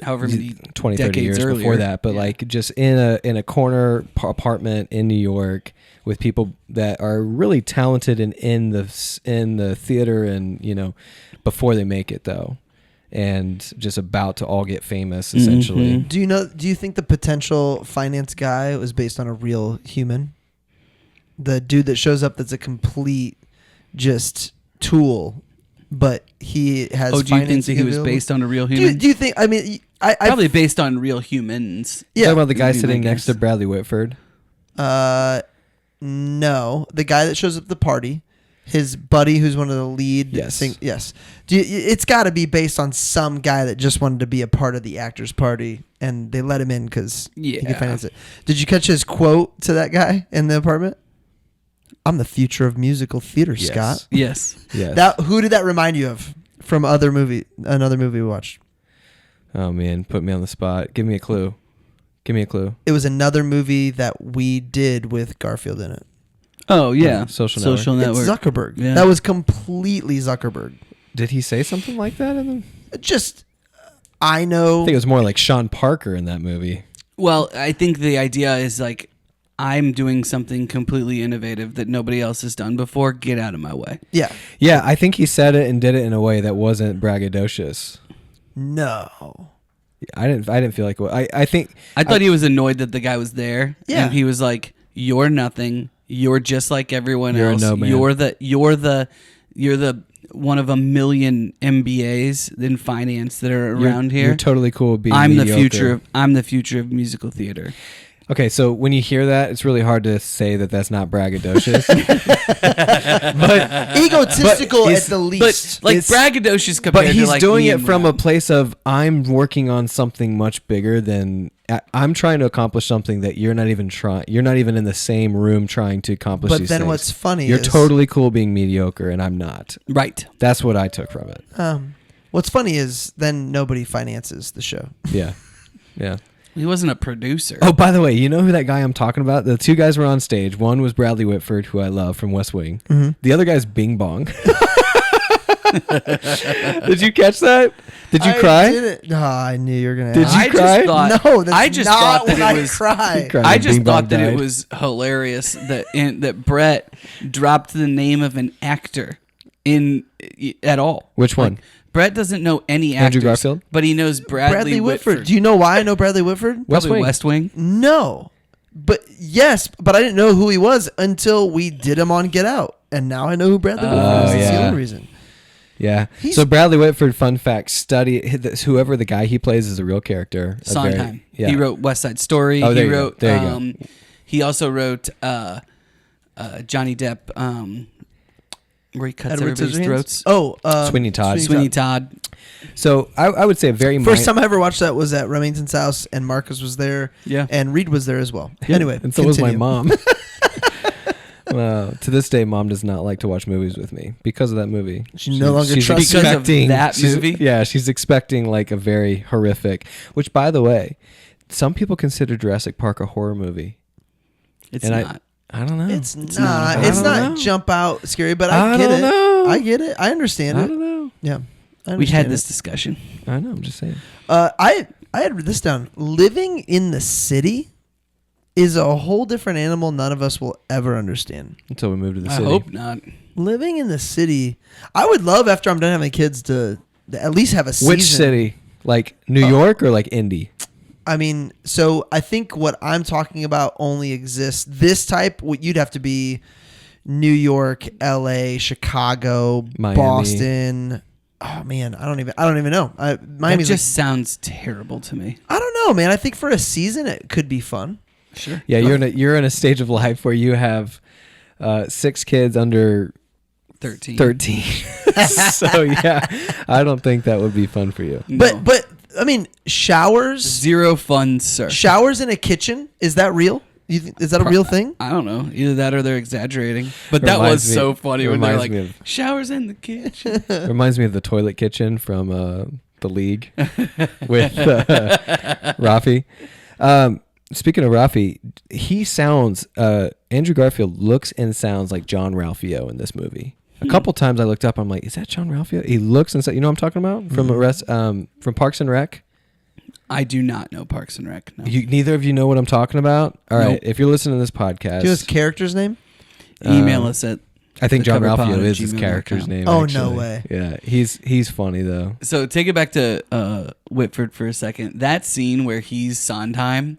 however many 20, 30 years earlier. before that. But like just in a corner apartment in New York with people that are really talented and in the theater and, you know, before they make it though. And just about to all get famous, essentially. Do you think the potential finance guy was based on a real human? The dude that shows up that's a complete just tool, but he has. Oh, do you think that he was based on a real human? Do you think? I mean, I probably based on real humans. Yeah. Talking about the guy sitting next to Bradley Whitford. No, the guy that shows up at the party. His buddy, who's one of the lead. Yes. Yes. It's got to be based on some guy that just wanted to be a part of the actors' party, and they let him in because he could finance it. Did you catch his quote to that guy in the apartment? "I'm the future of musical theater, yes. Scott." Yes. Yes. Who did that remind you of from another movie we watched? Oh man, put me on the spot. Give me a clue. It was another movie that we did with Garfield in it. Oh yeah, Social Network. It's Zuckerberg. Yeah. That was completely Zuckerberg. Did he say something like that in the? Just, I know. I think it was more like Sean Parker in that movie. Well, I think the idea is like, I'm doing something completely innovative that nobody else has done before. Get out of my way. Yeah. Yeah, I think he said it and did it in a way that wasn't braggadocious. No. I didn't feel like it. I thought he was annoyed that the guy was there. Yeah. And he was like, "You're nothing. You're just like everyone else. No man. You're the one of a million MBAs in finance that are around here. You're totally cool with being I'm mediocre. the future of musical theater." Okay, so when you hear that, it's really hard to say that that's not braggadocious. but egotistical at the least. But like braggadocious compared but to he's like doing me it and from a Rob. place of I'm working on something much bigger than I'm trying to accomplish something that you're not even trying. You're not even in the same room trying to accomplish. But these then things. what's funny you're is totally cool being mediocre and I'm not. Right. That's what I took from it. What's funny is then nobody finances the show. Yeah. Yeah. He wasn't a producer. Oh, by the way, you know who that guy I'm talking about? The two guys were on stage. One was Bradley Whitford, who I love from West Wing. Mm-hmm. The other guy's Bing Bong. Did you catch that? Did you cry? Didn't. No, I knew you were gonna. Did ask. you cry? No, that's I just not thought that when it was. I cried. cried. I when just Bing Bong thought that died. it was hilarious that Brett dropped the name of an actor at all. Which one? Brett doesn't know any actors. Andrew Garfield? But he knows Bradley Whitford. Do you know why I know Bradley Whitford? Probably West Wing. No. But yes, but I didn't know who he was until we did him on Get Out. And now I know who Bradley Whitford is. That's the only reason. Yeah. So Bradley Whitford, fun fact, whoever the guy he plays is a real character. Sondheim. Yeah. He wrote West Side Story. Oh, there he you wrote. go. There you go. He also wrote Johnny Depp, where he cuts Edward everybody's Scissorhands? throats. Oh, Sweeney Todd. Sweeney Todd. So I would say a very First time I ever watched that was at Remington's house, and Marcus was there. Yeah. And Reed was there as well. Anyway, and so was my mom. To this day, Mom does not like to watch movies with me because of that movie. She no longer trusts because of that movie? Yeah, she's expecting like a very horrific, which by the way, some people consider Jurassic Park a horror movie. It's and not. I don't know. It's not. It's not jump out scary, but I get don't it. know. I get it. I understand it. I don't know. Yeah. We had this discussion. I know. I'm just saying. I had this down. Living in the city is a whole different animal none of us will ever understand. Until we move to the I city. hope not. Living in the city, I would love after I'm done having kids to at least have a season. Which city? Like New York or like Indy? I mean, so I think what I'm talking about only exists. This type, you'd have to be New York, L.A., Chicago, Miami. Boston. Oh man, I don't even know. Miami just sounds terrible to me. I don't know, man. I think for a season it could be fun. Sure. Yeah, you're in a stage of life where you have 6 kids under 13. So yeah, I don't think that would be fun for you. No. But I mean, showers. Zero fun, sir. Showers in a kitchen, is that real? Is that a real thing? I don't know. Either that or they're exaggerating. But that was so funny when they're like, showers in the kitchen. Reminds me of the toilet kitchen from The League with Rafi. Speaking of Rafi, he sounds, Andrew Garfield looks and sounds like John Ralphio in this movie. A couple times I looked up, I'm like, is that John Ralphio? He looks and you know what I'm talking about? From Parks and Rec? I do not know Parks and Rec. No. Neither of you know what I'm talking about? All right. Nope. If you're listening to this podcast. Do you know his character's name? Email us at I think John thecoverpod Ralphio is his @gmail.com. character's name. Oh, actually. no way. Yeah. He's funny though. So take it back to Whitford for a second. That scene where he's Sondheim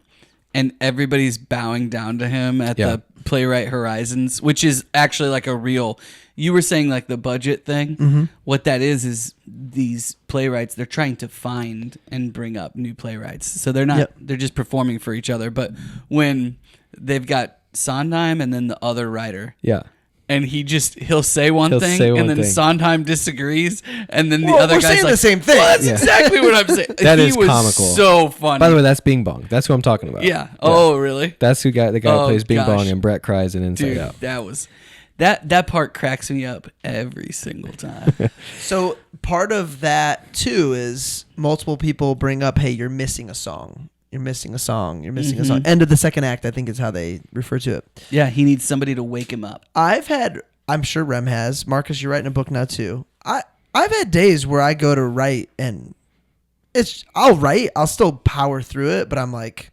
and everybody's bowing down to him at the Playwright Horizons, which is actually like a real... You were saying like the budget thing. Mm-hmm. What that is these playwrights, they're trying to find and bring up new playwrights. So they're not, they're just performing for each other. But when they've got Sondheim and then the other writer. Yeah. And he'll say one thing and then Sondheim disagrees. And then the other guy's saying like, the same thing. well, that's exactly what I'm saying. That he is was comical. So funny. By the way, that's Bing Bong. That's who I'm talking about. Yeah. Oh, really? That's the guy who plays Bing gosh. Bong and Brett cries in Inside Dude, Out. that was... That part cracks me up every single time. So part of that too is multiple people bring up, hey, you're missing a song. You're missing a song. You're missing a song. End of the second act, I think is how they refer to it. Yeah, he needs somebody to wake him up. I'm sure Rem has. Marcus, you're writing a book now too. I've had days where I go to write and I'll write. I'll still power through it, but I'm like,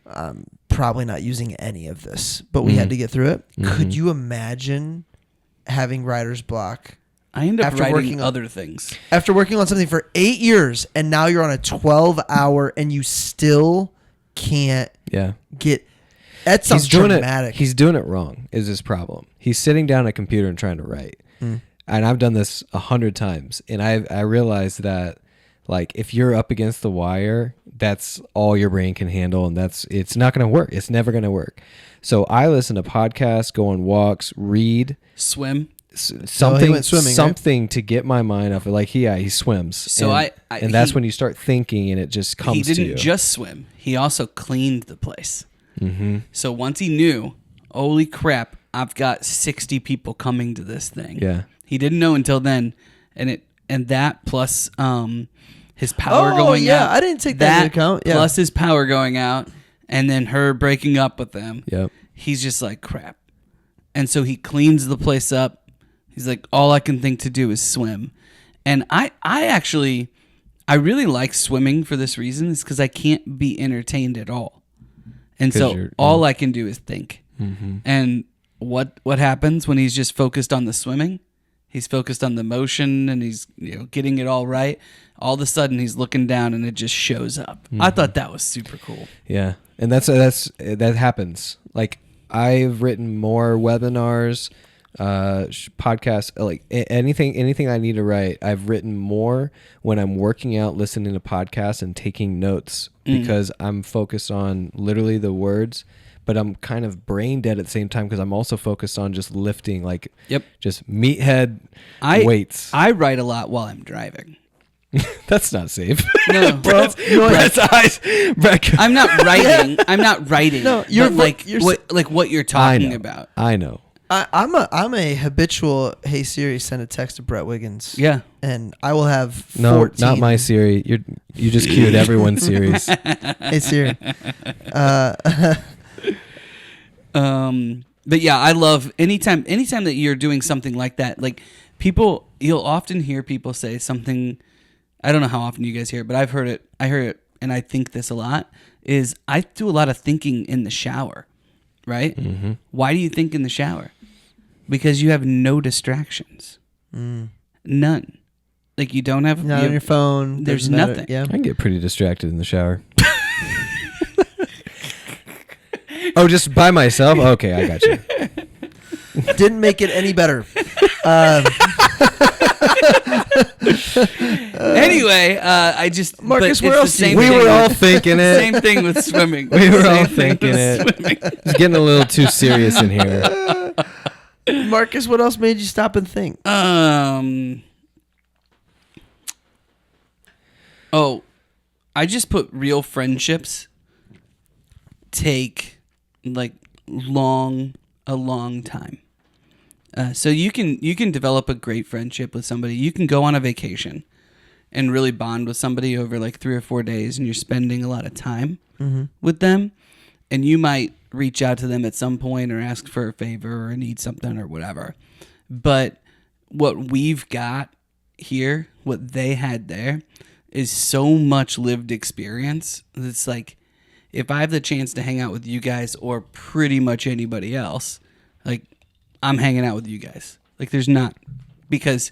I'm probably not using any of this, but we had to get through it. Could you imagine having writer's block? I end up After writing working on- other things. After working on something for 8 years and now you're on a 12-hour and you still can't get... That sounds dramatic. He's doing it wrong is his problem. He's sitting down at a computer and trying to write. And I've done this 100 times. And I realized that like if you're up against the wire, that's all your brain can handle, and it's not going to work. It's never going to work. So I listen to podcasts, go on walks, read, swim, he went swimming, something to get my mind off it. Like he swims. So and that's when you start thinking, and it just comes to you. He didn't just swim. He also cleaned the place. Mm-hmm. So once he knew, holy crap, I've got 60 people coming to this thing. Yeah. He didn't know until then, and that plus his power going out. I didn't take that into account. Yeah. Plus his power going out, and then her breaking up with him. Yep. He's just like, crap. And so he cleans the place up. He's like, all I can think to do is swim. And I really like swimming for this reason, is because I can't be entertained at all. And so all I can do is think. Mm-hmm. And what happens when he's just focused on the swimming? He's focused on the motion, and he's getting it all right. All of a sudden, he's looking down, and it just shows up. I thought that was super cool. Yeah, and that happens. Like, I've written more webinars, podcasts, like anything I need to write. I've written more when I'm working out, listening to podcasts, and taking notes because I'm focused on literally the words. But I'm kind of brain dead at the same time because I'm also focused on just lifting, like just meathead weights. I write a lot while I'm driving. That's not safe. No, Brett's eyes. I'm not writing. I'm not writing. No, what you're talking about. I know. I'm a habitual "Hey Siri, send a text to Brett Wiggins." Yeah, and I will have 14. No, not my Siri. You just cued everyone's Siris. Hey Siri. But yeah, I love anytime that you're doing something like that. Like you'll often hear people say something. I don't know how often you guys hear it, but I've heard it. I heard it, and I think this a lot. Is I do a lot of thinking in the shower, right? Mm-hmm. Why do you think in the shower? Because you have no distractions, none. Like you don't have not on your phone. There's nothing. Yeah, I can get pretty distracted in the shower. Oh, just by myself? Okay, I got you. Didn't make it any better. Anyway, I just Marcus, where else? We were all thinking it. Same thing with swimming. We were all thinking it. It's getting a little too serious in here. Marcus, what else made you stop and think? I just put real friendships take like a long time. So you can develop a great friendship with somebody. You can go on a vacation and really bond with somebody over like 3 or 4 days, and you're spending a lot of time with them. And you might reach out to them at some point or ask for a favor or need something or whatever. But what we've got here, what they had there, is so much lived experience. It's like, if I have the chance to hang out with you guys or pretty much anybody else, like, I'm hanging out with you guys. Like, there's not, because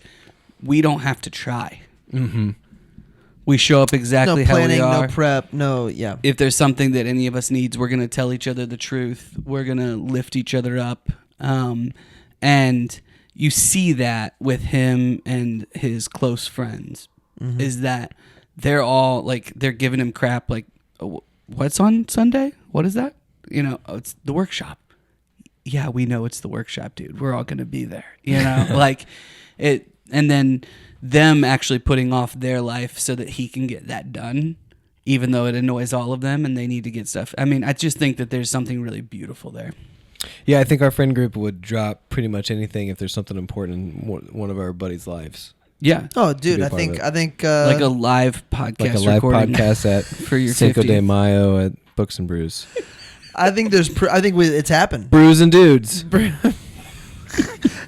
we don't have to try. Mm-hmm. We show up exactly how we are. No prep, no, yeah. If there's something that any of us needs, we're going to tell each other the truth. We're going to lift each other up. And you see that with him and his close friends, is that they're all, like, they're giving him crap, like, what's on Sunday? What is that? It's the workshop. Yeah, we know it's the workshop, dude. We're all going to be there. Like it. And then them actually putting off their life so that he can get that done, even though it annoys all of them and they need to get stuff. I mean, I just think that there's something really beautiful there. Yeah, I think our friend group would drop pretty much anything if there's something important in one of our buddies' lives. Yeah. Oh, dude, I think like a live podcast, like a live podcast at for your Cinco 50th. de Mayo at Books and Brews. I think it's happened. Brews and dudes.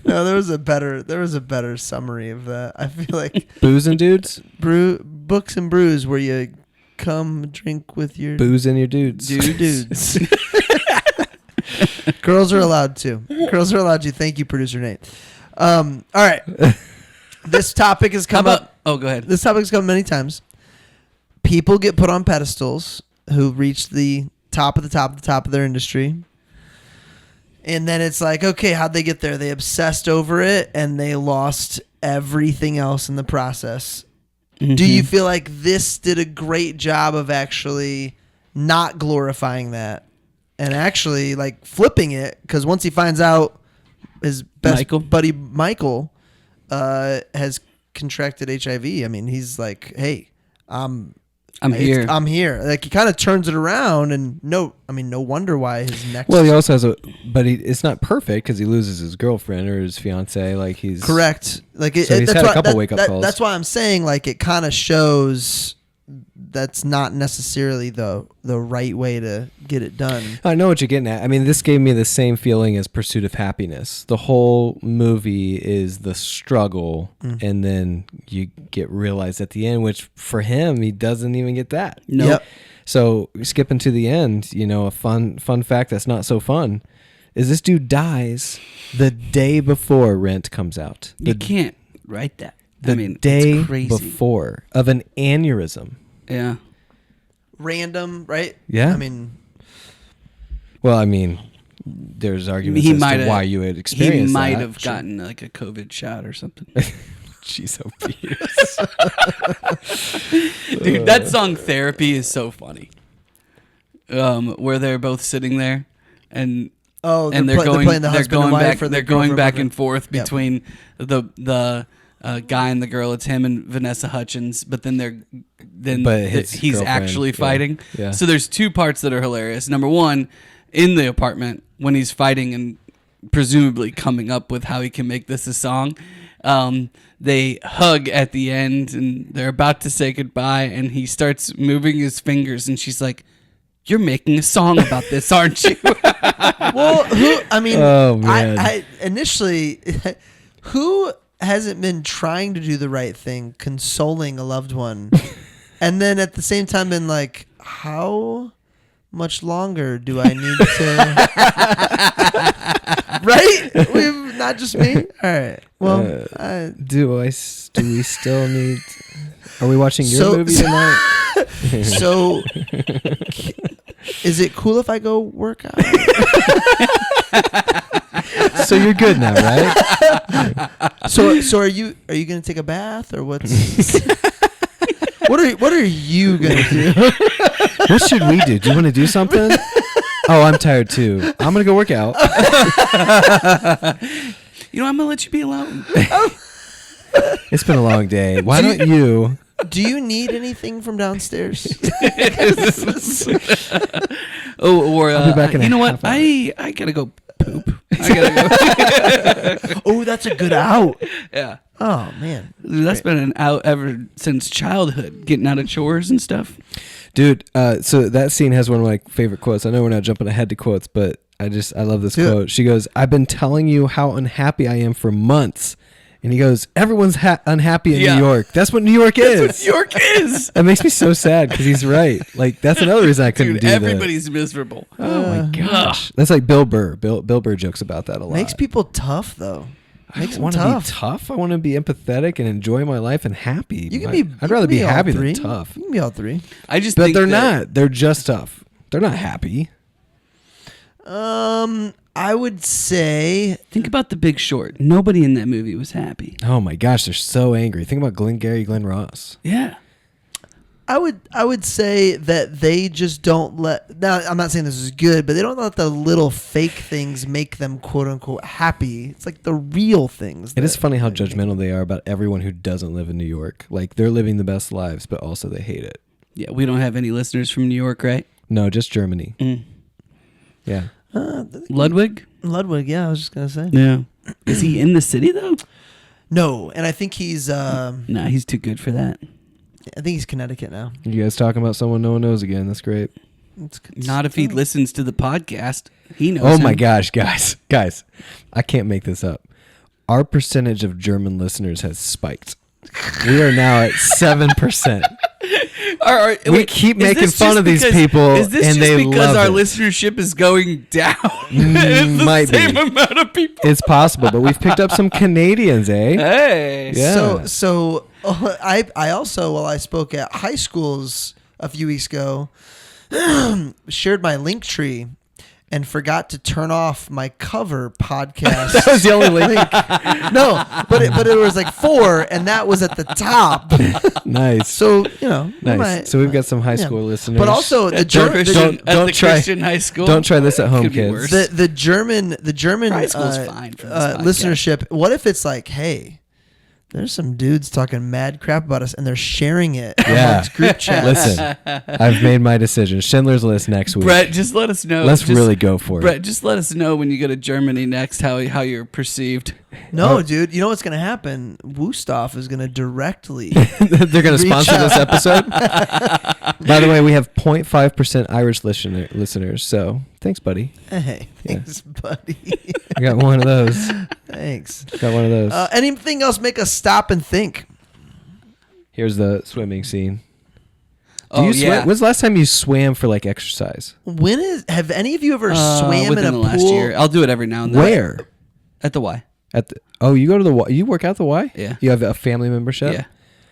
No, there was a better summary of that. I feel like Booze and dudes. Books and Brews, where you come drink with your booze and your dudes. Dudes. Girls are allowed to. Girls are allowed to. Thank you, producer Nate. All right. This topic has come up. Oh, go ahead. This topic has come many times. People get put on pedestals who reach the top of the top of the top of their industry. And then it's like, okay, how'd they get there? They obsessed over it and they lost everything else in the process. Mm-hmm. Do you feel like this did a great job of actually not glorifying that and actually like flipping it? Because once he finds out his best buddy Michael has contracted HIV, I mean, he's like, hey, I'm here. Like, he kind of turns it around, and no wonder why his next. Well, he also has but it's not perfect because he loses his girlfriend or his fiance. Like, he's correct. Like, so he's had a couple wake up calls. That's why I'm saying, like, it kind of shows that's not necessarily the right way to get it done. I know what you're getting at. I mean, this gave me the same feeling as Pursuit of Happiness. The whole movie is the struggle, and then you get realized at the end, which for him, he doesn't even get that. No. Nope. So skipping to the end, a fun fact that's not so fun is this dude dies the day before Rent comes out. You can't write that. The day it's crazy. before of an aneurysm. Yeah. Random, right? Yeah. I mean, there's arguments as to why you would experience that. He might have gotten like a COVID shot or something. Jeez, oh, Peters. Dude, that song Therapy is so funny. Where they're both sitting there and they're going back and forth between the guy and the girl. It's him and Vanessa Hudgens, but then he's actually fighting. Yeah. So there's two parts that are hilarious. Number one, in the apartment when he's fighting and presumably coming up with how he can make this a song. They hug at the end and they're about to say goodbye and he starts moving his fingers and she's like, "You're making a song about this, aren't you?" well, oh, man. I initially, who hasn't been trying to do the right thing, consoling a loved one, and then at the same time been like, how much longer do I need to? Right? We've not just me. All right. Well, do we still need? Are we watching your movie tonight? So, is it cool if I go work out? So you're good now, right? So are you gonna take a bath or what's? What are you gonna do? What should we do? Do you want to do something? Oh, I'm tired too. I'm gonna go work out. I'm gonna let you be alone. It's been a long day. Why don't you? Do you need anything from downstairs? I'll be back in you know what? half hour. I gotta go poop. I gotta go. Oh, that's a good out. Yeah. Oh man, That's been an out ever since childhood, getting out of chores and stuff. Dude, so that scene has one of my favorite quotes. I know we're not jumping ahead to quotes, but I love this quote. She goes, "I've been telling you how unhappy I am for months." And he goes, "Everyone's unhappy in New York. That's what New York is." That's what New York is. That makes me so sad because he's right. Like, that's another reason I couldn't do that. Everybody's miserable. Oh, my gosh. That's like Bill Burr. Bill Burr jokes about that a lot. Makes people tough, though. I don't want to be tough. I want to be empathetic and enjoy my life and happy. You can be. I'd rather be happy than tough. You can be all three. But they're not. They're just tough. They're not happy. I would say. Think about The Big Short. Nobody in that movie was happy. Oh my gosh, they're so angry. Think about Glenn Ross. Yeah. I would say that they just don't let. Now, I'm not saying this is good, but they don't let the little fake things make them quote unquote happy. It's like the real things. It is funny how judgmental they are about everyone who doesn't live in New York. Like, they're living the best lives, but also they hate it. Yeah, we don't have any listeners from New York, right? No, just Germany. Yeah. Ludwig? Ludwig, yeah, I was just gonna say. Yeah. Is he in the city though? No, and I think he's. Nah, he's too good for that. I think he's Connecticut now. You guys talking about someone no one knows again. That's great. Not if he listens to the podcast. He knows. Oh my gosh, guys. I can't make this up. Our percentage of German listeners has spiked. We are now at 7%. We keep making fun of these people, is this and just they because love our it. listenership is going down? It's the Might same be. amount of people. It's possible, but we've picked up some Canadians, eh? Hey. Yeah. So I also, while I spoke at high schools a few weeks ago, shared my link tree and forgot to turn off my cover podcast. That was the only link. No, but it was like 4, and that was at the top. Nice. So Nice. So we've got some high school listeners. But also the German, Christian high school. Don't try this at home, Could be kids. worse. the German High school's fine for this podcast. listenership. What if it's like, hey, there's some dudes talking mad crap about us, and they're sharing it amongst group chats. Listen, I've made my decision. Schindler's List next week. Brett, just let us know. Let's really go for Brett, it. just let us know when you go to Germany next how you're perceived. No, dude. You know what's gonna happen? Wusthof is gonna directly. They're going to sponsor out. this episode. By the way, we have 0.5% Irish listeners. So thanks, buddy. Hey, thanks, buddy. I got one of those. Thanks. Got one of those. Anything else make us stop and think? Here's the swimming scene. Do you swim? When's the last time you swam for like exercise? Have any of you ever swam within in a the pool? last year. I'll do it every now and then. Where? At the Y. You go to the Y? You work out the Y? Yeah. You have a family membership? Yeah.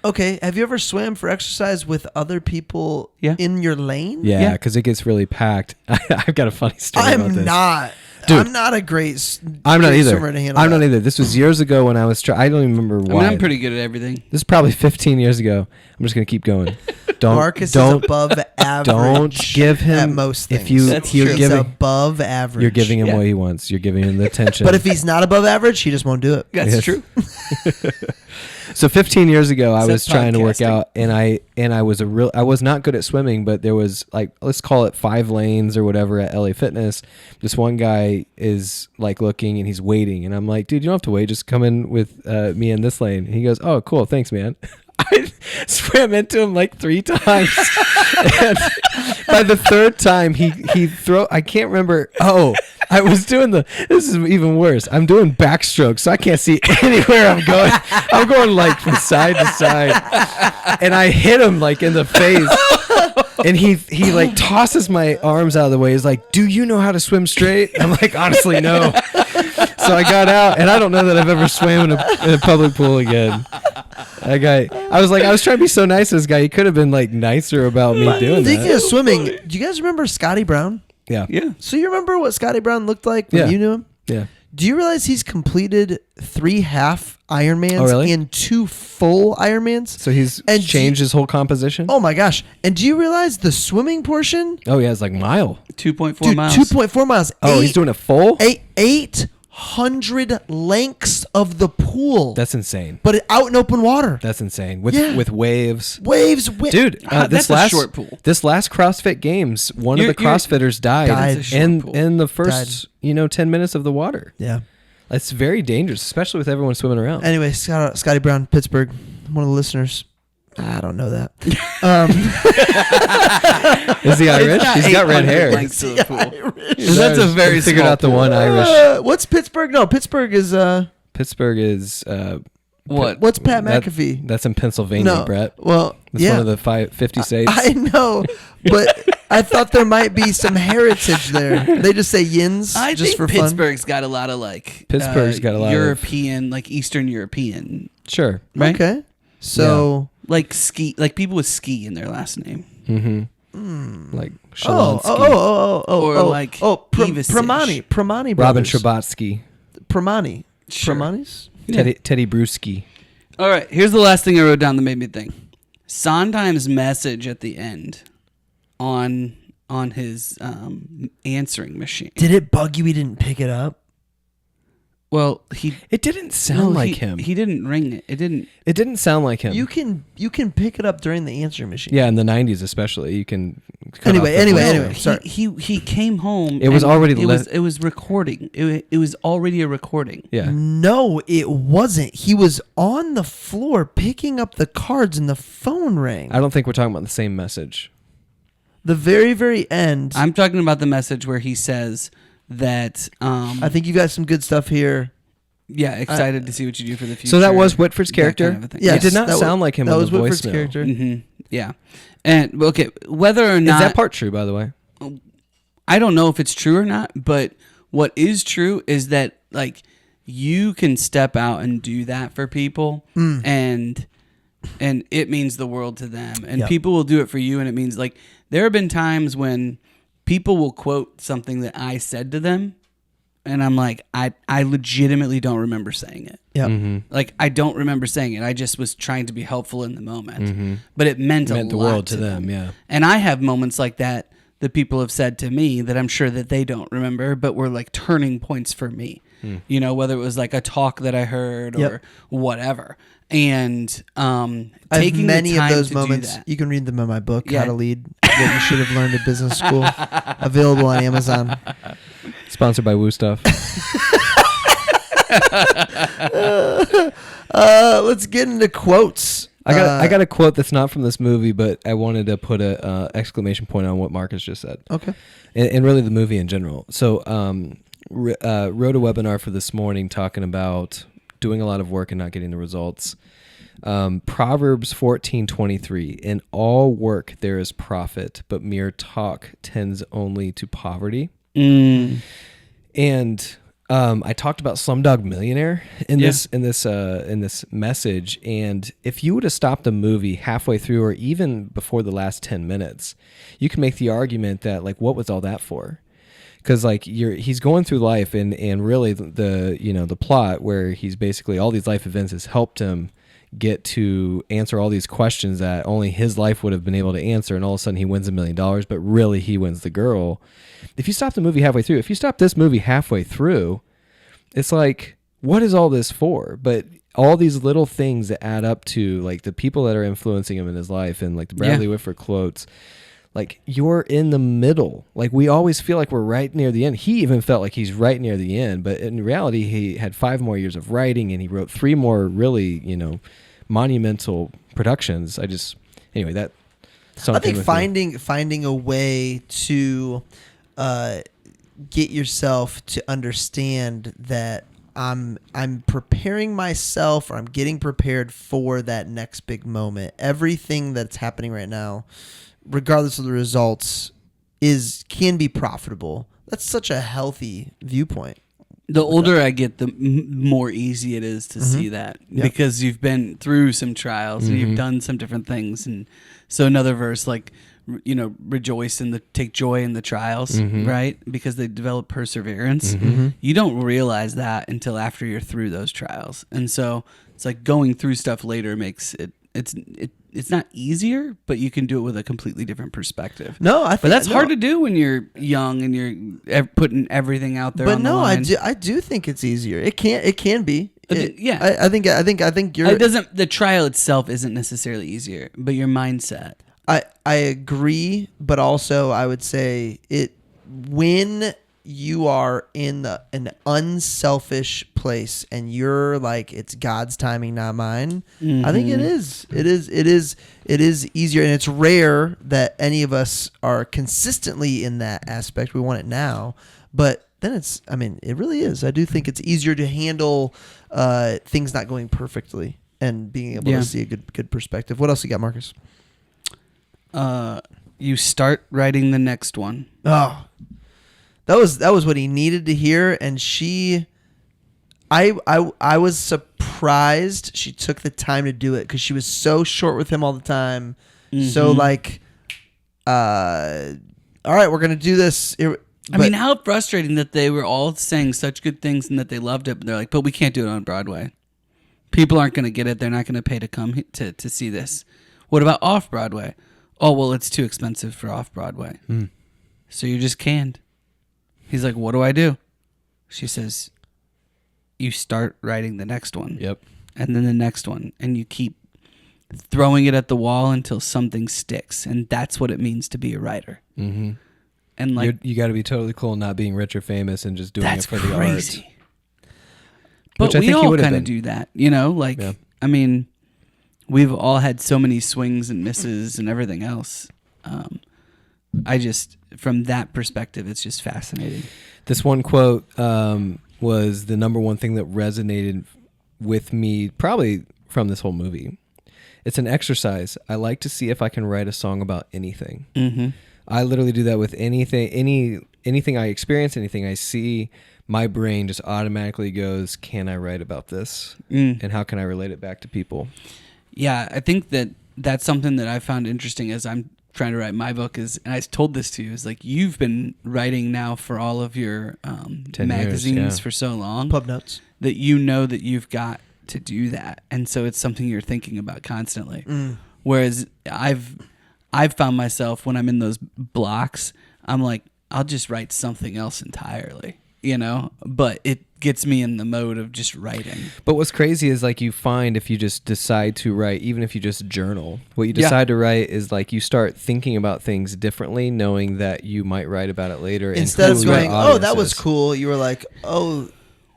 Okay, have you ever swam for exercise with other people in your lane? Yeah, because it gets really packed. I've got a funny story about this. Dude, I'm not a great I'm not either. swimmer to handle I'm that. not either. This was years ago when I was I don't even remember why. I'm pretty good at everything. This is probably 15 years ago. I'm just going to keep going. Marcus is above average. Don't give him at most things. He's above average. You're giving him what he wants. You're giving him the attention. But if he's not above average, he just won't do it. That's true. So 15 years ago, I was trying to work out, and I was not good at swimming, but there was like, let's call it 5 lanes or whatever at LA Fitness. This one guy is like looking and he's waiting, and I'm like, dude, you don't have to wait. Just come in with me in this lane. And he goes, oh, cool, thanks, man. I swam into him like 3 times. And by the 3rd time, I can't remember. Oh, I was doing this is even worse. I'm doing backstroke, so I can't see anywhere I'm going. I'm going like from side to side. And I hit him like in the face. And he like tosses my arms out of the way. He's like, do you know how to swim straight? I'm like, honestly, no. So I got out, and I don't know that I've ever swam in a public pool again. That guy, I was trying to be so nice to this guy. He could have been like nicer about me doing that. Speaking of swimming, do you guys remember Scotty Brown? Yeah. Yeah. So you remember what Scotty Brown looked like when you knew him? Yeah. Do you realize he's completed 3 half Ironmans really? and 2 full Ironmans? So he's changed his wole composition? Oh my gosh. And do you realize the swimming portion? Oh, yeah, it's like mile. 2.4 miles. 2.4 miles. He's doing a full? 800 lengths of the pool. That's insane. But out in open water. That's insane. With waves. Dude, that's a short pool. This last CrossFit Games, one of the CrossFitters died in the first 10 minutes of the water. Yeah. That's very dangerous, especially with everyone swimming around. Anyway, Scotty Brown, Pittsburgh, one of the listeners. I don't know that. Is he Irish? He's got red hair. That's a very figured out the one Irish. What's Pittsburgh? No, Pittsburgh is what? What's Pat McAfee? That's in Pennsylvania, Brett. Well, that's one of the 50 states. I know, but I thought there might be some heritage there. They just say yins just for fun. Pittsburgh's got a lot of European, like Eastern European. Sure. Right? Okay. So like ski, like people with ski in their last name. Mm-hmm. Like Shalonsky. Pramani. Robin Scherbatsky. Pramani. Sure. Pramanis? Teddy Bruschi. All right, here's the last thing I wrote down that made me think. Sondheim's message at the end on his answering machine. Did it bug you he didn't pick it up? Well, it didn't sound like him. He didn't ring it. It didn't sound like him. You can pick it up during the answering machine. Yeah, in the 90s especially, you can. Anyway. Sorry. He came home. It was already. It was recording. It was already a recording. Yeah. No, it wasn't. He was on the floor picking up the cards, and the phone rang. I don't think we're talking about the same message. The very, very end. I'm talking about the message where he says that I think you got some good stuff here. Yeah, excited to see what you do for the future. So that was Whitford's character? Kind of yes, it did not sound like him on the voicemail. That was Whitford's character. Mm-hmm. Yeah. And, okay, whether or not... Is that part true, by the way? I don't know if it's true or not, but what is true is that, like, you can step out and do that for people, and it means the world to them. And people will do it for you, and it means, like, there have been times when people will quote something that I said to them, and I'm like, I legitimately don't remember saying it. Yeah. Mm-hmm. Like, I don't remember saying it. I just was trying to be helpful in the moment. Mm-hmm. But it meant a lot the world to them, yeah. And I have moments like that people have said to me that I'm sure that they don't remember, but were like turning points for me. You know, whether it was like a talk that I heard or whatever. And taking many the time of those to moments, do that. You can read them in my book, How to Lead, What You Should Have Learned at Business School, available on Amazon. Sponsored by Woo Stuff. Let's get into quotes. I got a quote that's not from this movie, but I wanted to put a exclamation point on what Marcus just said. Okay. And really the movie in general. So wrote a webinar for this morning talking about doing a lot of work and not getting the results. Proverbs 14:23. In all work there is profit, but mere talk tends only to poverty. And I talked about Slumdog Millionaire in this message, and if you would have stopped the movie halfway through or even before the last 10 minutes, you can make the argument that like, what was all that for? Because like he's going through life, and really the plot where he's basically all these life events has helped him get to answer all these questions that only his life would have been able to answer, and all of a sudden he wins $1 million, but really he wins the girl. If you stop the movie halfway through, if you stop this movie halfway through, it's like, what is all this for? But all these little things that add up to like the people that are influencing him in his life, and like the Bradley Whitford quotes, like you're in the middle. Like we always feel like we're right near the end. He even felt like he's right near the end, but in reality, he had 5 more years of writing, and he wrote 3 more really, monumental productions. Anyway, that. I think finding a way to get yourself to understand that I'm preparing myself, or I'm getting prepared for that next big moment. Everything that's happening right now, regardless of the results, can be profitable. That's such a healthy viewpoint. The older I get, the more easy it is to see that, because you've been through some trials and you've done some different things. And so another verse, like, take joy in the trials, right? Because they develop perseverance. You don't realize that until after you're through those trials. And so it's like going through stuff later makes it's not easier, but you can do it with a completely different perspective. But that's hard to do when you're young and you're putting everything out there. But on the line. I do think it's easier. It can be. I think you're. It doesn't. The trial itself isn't necessarily easier, but your mindset. I agree, but also I would say when you are in an unselfish place and you're like, it's God's timing, not mine. I think it is easier, and it's rare that any of us are consistently in that aspect. We want it now, but then it really is. I do think it's easier to handle things not going perfectly and being able to see a good perspective. What else you got, Marcus? You start writing the next one. Oh, that was what he needed to hear. And I was surprised she took the time to do it, because she was so short with him all the time. So like, all right, we're going to do this. I mean, how frustrating that they were all saying such good things and that they loved it, but they're like, but we can't do it on Broadway. People aren't going to get it. They're not going to pay to come to see this. What about off Broadway? Oh, well, it's too expensive for off Broadway. So you're just canned. He's like, what do I do? She says, you start writing the next one. Yep. And then the next one. And you keep throwing it at the wall until something sticks. And that's what it means to be a writer. And like, you got to be totally cool not being rich or famous and just doing it for the art. But we all kind of do that, like, I mean, we've all had so many swings and misses and everything else. From that perspective, it's just fascinating. This one quote was the number one thing that resonated with me probably from this whole movie. It's an exercise. I like to see if I can write a song about anything. I literally do that with anything I experience, anything I see. My brain just automatically goes, can I write about this? And how can I relate it back to people? Yeah, I think that's something that I found interesting as I'm trying to write my book and I told this to you, is like, you've been writing now for all of your magazines for so long. Pub Notes. That that you've got to do that. And so it's something you're thinking about constantly. Whereas I've found myself when I'm in those blocks, I'm like, I'll just write something else entirely, but it gets me in the mode of just writing. But what's crazy is like you find if you just decide to write, even if you just journal, what you decide to write is like you start thinking about things differently, knowing that you might write about it later. Instead of going, oh, that was cool, you were like, oh,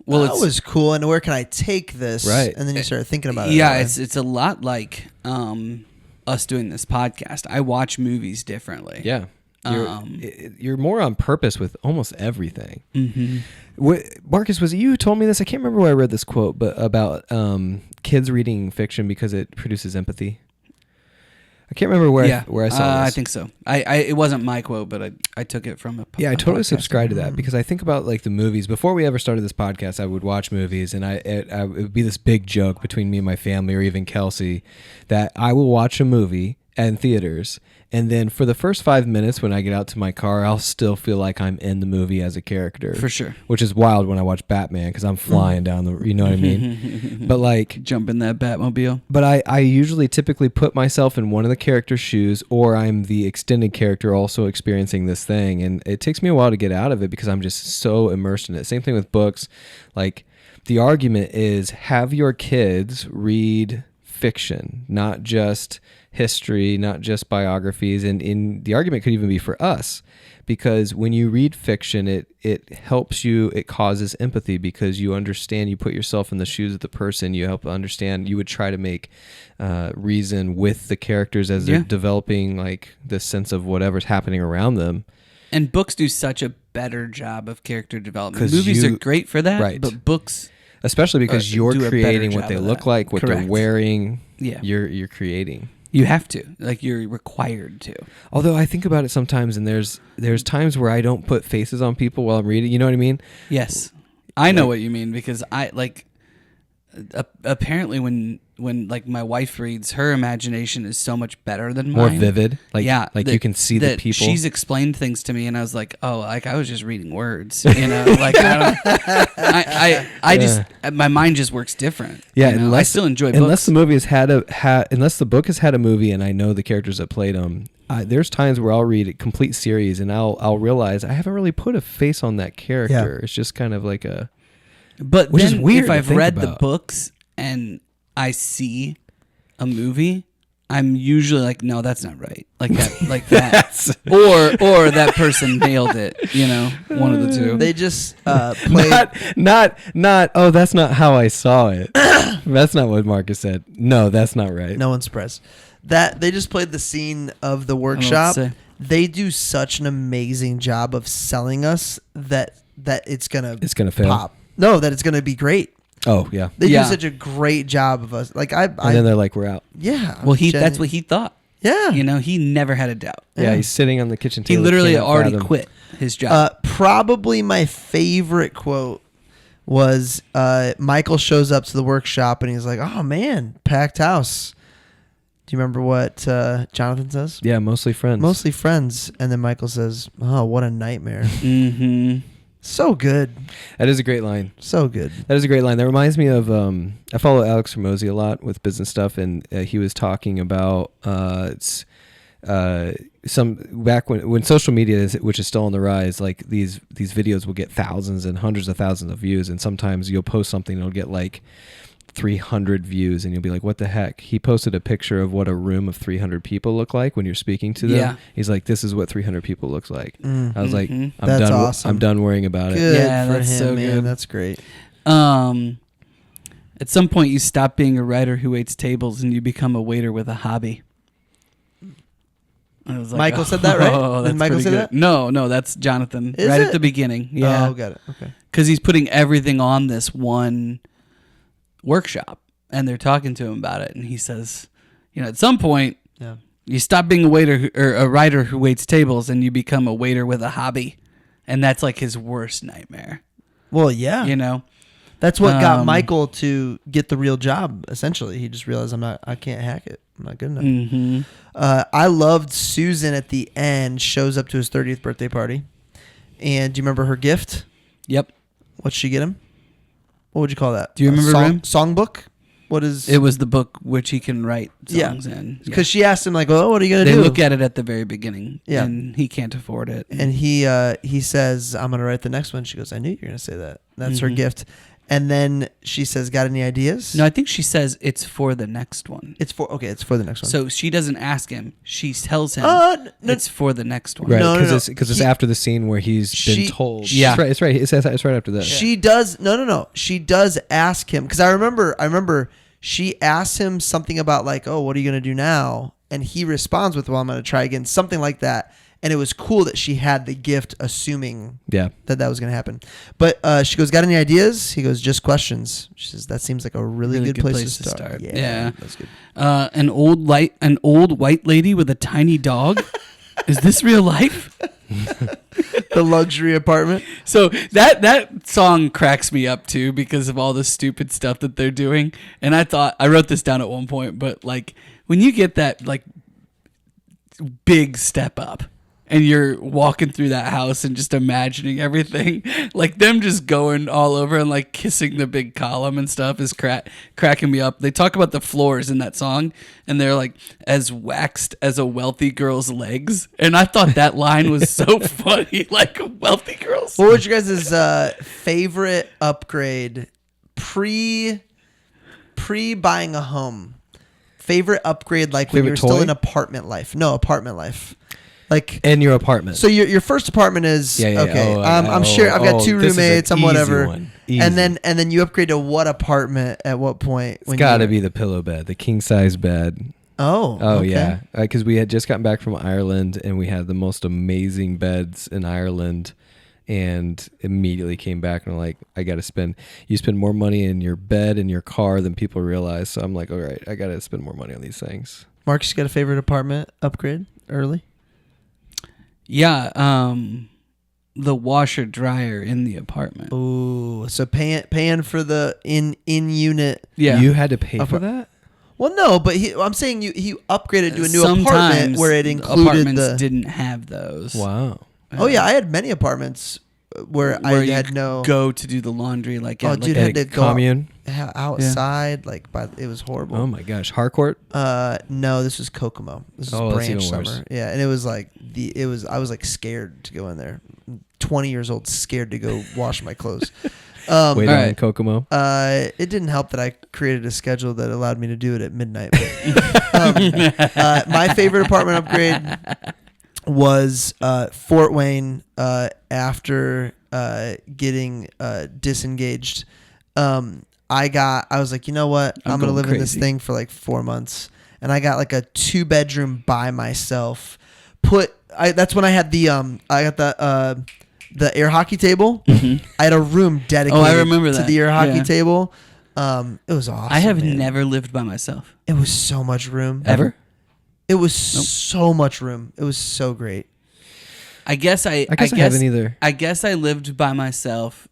well, that was cool, and where can I take this? Right. And then you start thinking about it. Yeah, it's a lot like us doing this podcast. I watch movies differently. Yeah. You're more on purpose with almost everything. Mm-hmm. Marcus, was it you who told me this? I can't remember where I read this quote, but about kids reading fiction because it produces empathy. I can't remember where I saw this. I think so. It wasn't my quote, but I took it from a I totally subscribe to that because I think about like the movies. Before we ever started this podcast, I would watch movies, and it would be this big joke between me and my family, or even Kelsey, that I will watch a movie in theaters, and then for the first 5 minutes when I get out to my car, I'll still feel like I'm in the movie as a character. For sure. Which is wild when I watch Batman because I'm flying down the, you know what I mean? But like... Jump in that Batmobile. But I usually typically put myself in one of the character's shoes, or I'm the extended character also experiencing this thing. And it takes me a while to get out of it because I'm just so immersed in it. Same thing with books. Like the argument is have your kids read fiction, not just history, not just biographies, and in the argument could even be for us, because when you read fiction, it helps you, it causes empathy because you understand, you put yourself in the shoes of the person, you help understand, you would try to make reason with the characters as they're developing like the sense of whatever's happening around them. And books do such a better job of character development. Movies are great for that, right. But books, especially because you're creating what they look like, what Correct. they're wearing. Yeah, you're creating. You have to, like, you're required to. Although I think about it sometimes, and there's times where I don't put faces on people while I'm reading. You know what I mean? Yes, I know what you mean because I like. Apparently, when like my wife reads, her imagination is so much better than mine. More vivid, like you can see the people. She's explained things to me, and I was like, oh, like I was just reading words, you know, like I just my mind just works different. Yeah, you know? I still enjoy books. Unless the movie unless the book has had a movie, and I know the characters that played them. There's times where I'll read a complete series, and I'll realize I haven't really put a face on that character. It's just kind of like a. But which then is weird if I've read the books and I see a movie, I'm usually like, no, that's not right. Like that, like that, or that person nailed it. You know, one of the two. They just played not. Oh, that's not how I saw it. That's not what Marcus said. No, that's not right. No one's surprised. That they just played the scene of the workshop. They do such an amazing job of selling us that it's gonna fail. Pop. No, that it's gonna be great. Oh yeah, they do such a great job of us. Like and then they're like, we're out. Yeah. Well, that's what he thought. Yeah. You know, he never had a doubt. Yeah, he's sitting on the kitchen table. He literally already quit his job. Probably my favorite quote was Michael shows up to the workshop and he's like, "Oh man, packed house." Do you remember what Jonathan says? Yeah, mostly friends. Mostly friends. And then Michael says, "Oh, what a nightmare." Mm-hmm. So good. That is a great line. So good. That is a great line. That reminds me of I follow Alex Hormozy a lot with business stuff, and he was talking about some back when social media which is still on the rise, like these videos will get thousands and hundreds of thousands of views, and sometimes you'll post something and it'll get like 300 views, and you'll be like, what the heck? He posted a picture of what a room of 300 people look like when you're speaking to them. Yeah. He's like, this is what 300 people looks like. I was like, I'm that's done. Awesome. I'm done worrying about it. Good yeah, for that's him, so man. good. That's great. At some point, you stop being a writer who waits tables and you become a waiter with a hobby. I was like, Michael said that, right? Oh, Did Michael say that? No, that's Jonathan. Is right it? at the beginning. Yeah. Oh, got it. Okay. Because he's putting everything on this one workshop, and they're talking to him about it, and he says, you know, at some point, you stop being a waiter or a writer who waits tables, and you become a waiter with a hobby, and that's like his worst nightmare. Well, yeah. You know, that's what got Michael to get the real job. Essentially, he just realized I can't hack it. I'm not good enough. Mm-hmm. I loved Susan at the end shows up to his 30th birthday party, and do you remember her gift? Yep. What'd she get him? What would you call that? Do you remember him? Songbook? What is? It was the book which he can write songs in. Because she asked him like, "Oh, what are you gonna do?" They look at it at the very beginning. Yeah. And he can't afford it. And he says, "I'm gonna write the next one." She goes, "I knew you were gonna say that." That's her gift. And then she says, "Got any ideas?" No, I think she says it's for the next one. It's for the next one. So she doesn't ask him. She tells him it's for the next one. Right, because it's after the scene where he's been told. Yeah, it's right. It's right after that. She does. No. She does ask him because I remember she asks him something about like, "Oh, what are you gonna do now?" And he responds with, "Well, I'm gonna try again," something like that. And it was cool that she had the gift, assuming that was going to happen. But she goes, got any ideas? He goes, just questions. She says, that seems like a really good place to start. Yeah. That's good. An old white lady with a tiny dog. Is this real life? The luxury apartment. So that song cracks me up too because of all the stupid stuff that they're doing. And I wrote this down at one point, but like when you get that like big step up and you're walking through that house and just imagining everything, like them just going all over and like kissing the big column and stuff is cracking me up. They talk about the floors in that song and they're like as waxed as a wealthy girl's legs. And I thought that line was so funny, like wealthy girls. What was your guys' favorite upgrade pre buying a home? Favorite upgrade, like when you're still in apartment life? No, apartment life. Like in your apartment. So your first apartment is okay. I'm sure I've got two roommates. I'm whatever. And then you upgrade to what apartment at what point? It's got to be the pillow bed, the king size bed. Oh, okay. Yeah, because we had just gotten back from Ireland and we had the most amazing beds in Ireland, and immediately came back and I'm like, you spend more money in your bed and your car than people realize. So I'm like, all right, I got to spend more money on these things. Marcus, you got a favorite apartment upgrade early? Yeah, the washer dryer in the apartment. Ooh, so paying for the in unit. Yeah, you had to pay for that. Well, no, but I'm saying he upgraded to a new apartment where it included apartments didn't have those. Wow. Oh yeah, I had many apartments where I had no go to do the laundry like had to go commune outside it was horrible. Oh my gosh, Harcourt? No, this was Kokomo. This was Branch Summer. Worse. Yeah, and it was like I was like scared to go in there. 20 years old, scared to go wash my clothes. Wait on in Kokomo. It didn't help that I created a schedule that allowed me to do it at midnight. But, my favorite apartment upgrade was Fort Wayne after getting disengaged. I was like, you know what? I'm going to live in this thing for like 4 months. And I got like a 2-bedroom by myself. That's when I had the air hockey table. Mm-hmm. I had a room dedicated I remember to that. the air hockey table. It was awesome. I have never lived by myself. It was so much room. Ever? It was so much room. It was so great. I guess I haven't either. I guess I lived by myself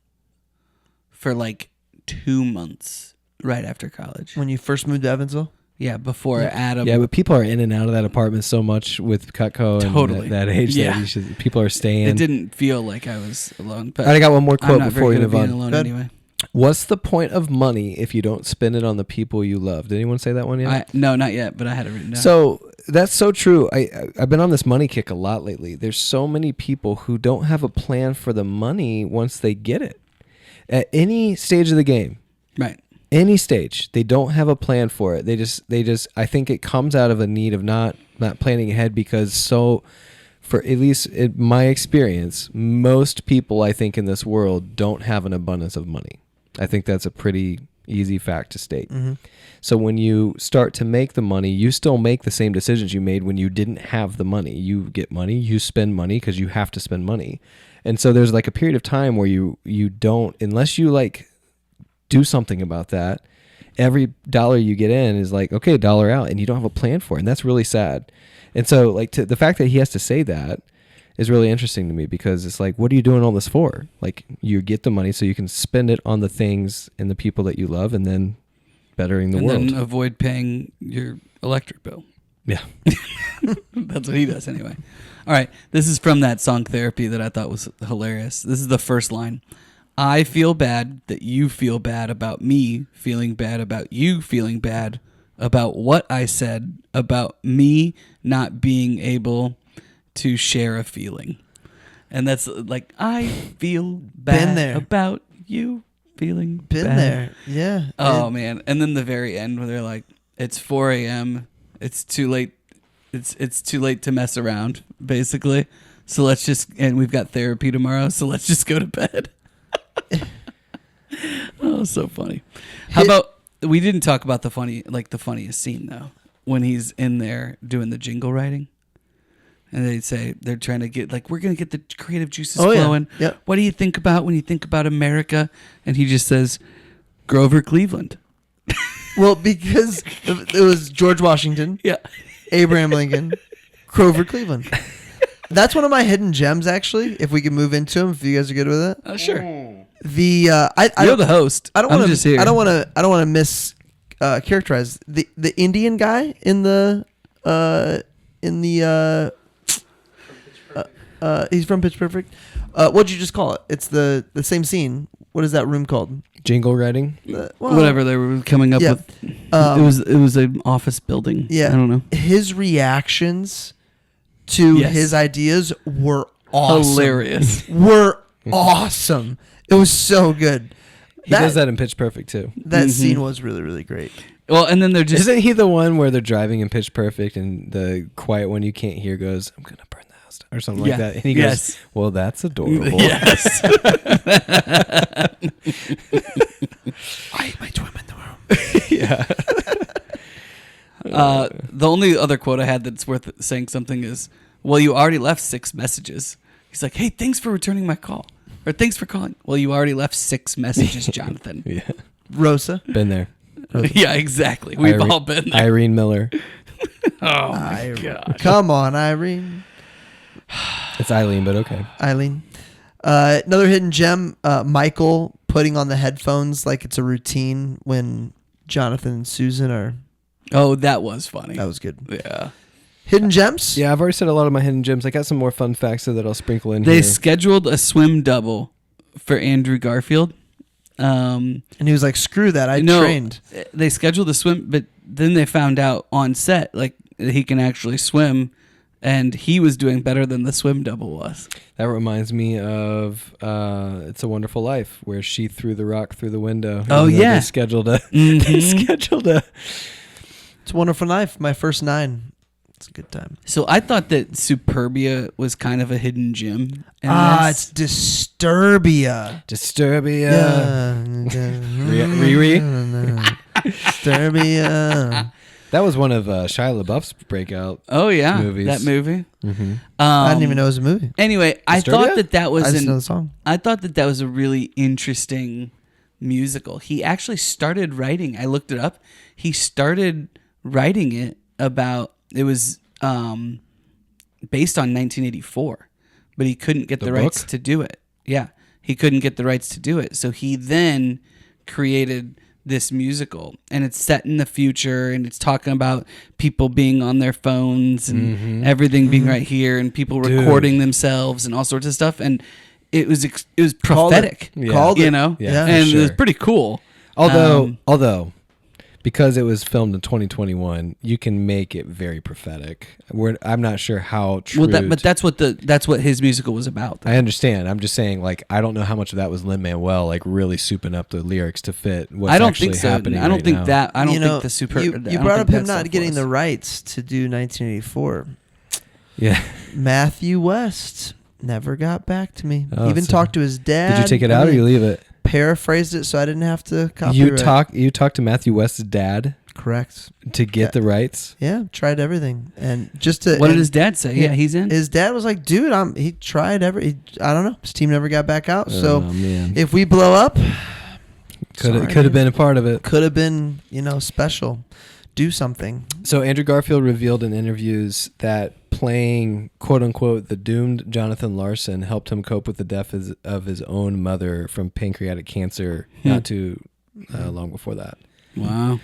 for like 2 months right after college. When you first moved to Evansville? Yeah, before Adam. Yeah, but people are in and out of that apartment so much with Cutco and that age that people are staying. It didn't feel like I was alone. But I got one more quote before we move on. Alone anyway. What's the point of money if you don't spend it on the people you love? Did anyone say that one yet? No, not yet, but I had it written down. So that's so true. I've been on this money kick a lot lately. There's so many people who don't have a plan for the money once they get it. At any stage of the game. Right. Any stage, they don't have a plan for it. They just I think it comes out of a need of not planning ahead because for at least in my experience, most people I think in this world don't have an abundance of money. I think that's a pretty easy fact to state. Mm-hmm. So when you start to make the money, you still make the same decisions you made when you didn't have the money. You get money, you spend money because you have to spend money. And so there's like a period of time where you don't, unless you like do something about that, every dollar you get in is like, okay, dollar out, and you don't have a plan for it. And that's really sad. And so like the fact that he has to say that is really interesting to me because it's like, what are you doing all this for? Like you get the money so you can spend it on the things and the people that you love and then bettering the world. And then avoid paying your electric bill. Yeah. That's what he does anyway. All right. This is from that song Therapy that I thought was hilarious. This is the first line. I feel bad that you feel bad about me feeling bad about you feeling bad about what I said about me not being able to share a feeling. And that's like, I feel bad about you feeling bad. Been there. Yeah. Oh, man. And then the very end where they're like, it's 4 a.m. It's too late. It's too late to mess around, basically. So and we've got therapy tomorrow, so let's just go to bed. Oh, so funny. How about we didn't talk about the funniest scene though, when he's in there doing the jingle writing, And they'd say they're trying to get we're gonna get the creative juices flowing. Yeah. Yep. What do you think about when you think about America? And he just says, Grover Cleveland. Well, because it was George Washington, Yeah. Abraham Lincoln, Grover Cleveland. That's one of my hidden gems, actually. If we can move into them, if you guys are good with it. Sure. You're the host. I don't want just here. to. I don't want to miss characterize the Indian guy in the he's from Pitch Perfect. What'd you just call it? It's the same scene. What is that room called? Jingle writing. Whatever they were coming up with. It was an office building. Yeah. I don't know. His reactions to his ideas were awesome. Hilarious. Were awesome. It was so good. He does that in Pitch Perfect too. That scene was really, really great. Well, and then they're just... Isn't he the one where they're driving in Pitch Perfect and the quiet one you can't hear goes, I'm going to burn the house down, or something like that? And he goes, well, that's adorable. Yes. I might swim in the room. Yeah. The only other quote I had that's worth saying something is, well, you already left 6 messages. He's like, hey, thanks for returning my call. Or thanks for calling. Well, you already left 6 messages, Jonathan. Yeah. Rosa. Been there. Yeah, exactly. We've all been there. Irene Miller. Oh, my God. Come on, Irene. It's Eileen, but okay. Eileen. Another hidden gem, Michael putting on the headphones like it's a routine when Jonathan and Susan are... Oh, that was funny. That was good. Yeah. Hidden gems? Yeah, I've already said a lot of my hidden gems. I got some more fun facts that I'll sprinkle in They here. scheduled a swim double for Andrew Garfield. And he was like, screw that, I trained. They scheduled a swim, but then they found out on set that he can actually swim, and he was doing better than the swim double was. That reminds me of It's a Wonderful Life, where she threw the rock through the window. Oh, yeah. They scheduled a... It's a Wonderful Life, my first 9. It's a good time. So I thought that Superbia was kind of a hidden gem. It's Disturbia. Riri? Disturbia. That was one of Shia LaBeouf's breakout. Oh yeah, movies. that movie. Mm-hmm. I didn't even know it was a movie. Anyway, I thought that was I just know the song. I thought that was a really interesting musical. He actually started writing. I looked it up. He started writing it about. It was based on 1984, but he couldn't get the rights to do it. Yeah, he couldn't get the rights to do it. So he then created this musical, and it's set in the future, and it's talking about people being on their phones and everything being right here, and people recording themselves and all sorts of stuff. And it was prophetic, Yeah. Called it. you know, Yeah, and sure. it was pretty cool. Although, because it was filmed in 2021, you can make it very prophetic. I'm not sure how true. Well, but that's what his musical was about. I understand. I'm just saying, I don't know how much of that was Lin-Manuel, really souping up the lyrics to fit what's actually happening. I don't right think now. that. I don't You think the super. You brought up him not getting the rights to do 1984. Yeah. Matthew West never got back to me. Oh, Even so talked to his dad. Did you take it out or you leave it? Paraphrased it so I didn't have to copyright. You talked to Matthew West's dad Correct. to get the rights? Yeah, tried everything. And just to... What did his dad say? Yeah, he's in. His dad was like, dude, he tried I don't know. His team never got back out. So man. if we blow up... Could have been a part of it. Could have been, special. Do something. So Andrew Garfield revealed in interviews that playing quote unquote the doomed Jonathan Larson helped him cope with the death of his own mother from pancreatic cancer not too long before that. Wow.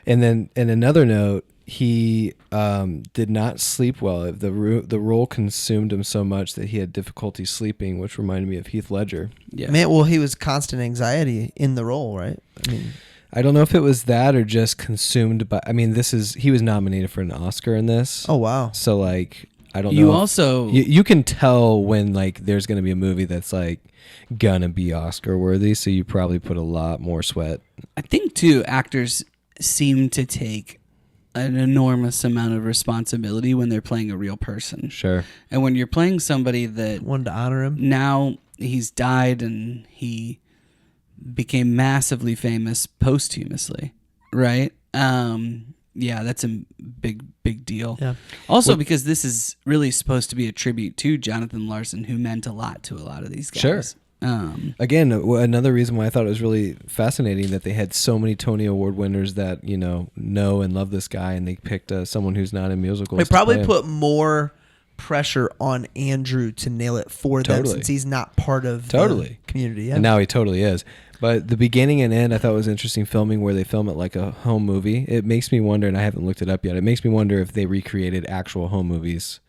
And then in another note, he did not sleep well. The role consumed him so much that he had difficulty sleeping, which reminded me of Heath Ledger. Yeah. Man, well, he was constant anxiety in the role, right? I don't know if it was that or just consumed by. He was nominated for an Oscar in this. Oh wow! So I don't know. You also you can tell when there's going to be a movie that's gonna be Oscar worthy. So you probably put a lot more sweat. I think too, actors seem to take an enormous amount of responsibility when they're playing a real person. Sure. And when you're playing somebody that wanted to honor him. Now he's died and he became massively famous posthumously, right? yeah, that's a big deal. Yeah. Also, because this is really supposed to be a tribute to Jonathan Larson, who meant a lot to a lot of these guys. Sure. Again, another reason why I thought it was really fascinating that they had so many Tony Award winners that know and love this guy, and they picked someone who's not in musicals. They probably put more pressure on Andrew to nail it for them since he's not part of the community. Yeah. And now he totally is. But the beginning and end I thought was interesting filming where they film it like a home movie. It makes me wonder, and I haven't looked it up yet, it makes me wonder if they recreated actual home movies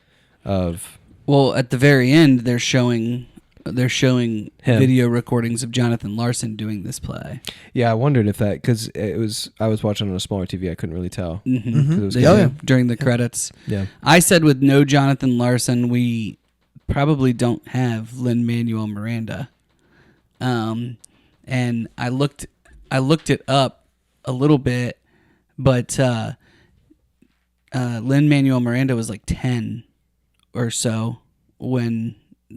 of... Well, at the very end, they're showing video recordings of Jonathan Larson doing this play. Yeah, I wondered if that, because I was watching on a smaller TV, I couldn't really tell. During the credits. Yeah. I said with no Jonathan Larson, we probably don't have Lin-Manuel Miranda. And I looked it up a little bit, but Lin-Manuel Miranda was like 10 or so when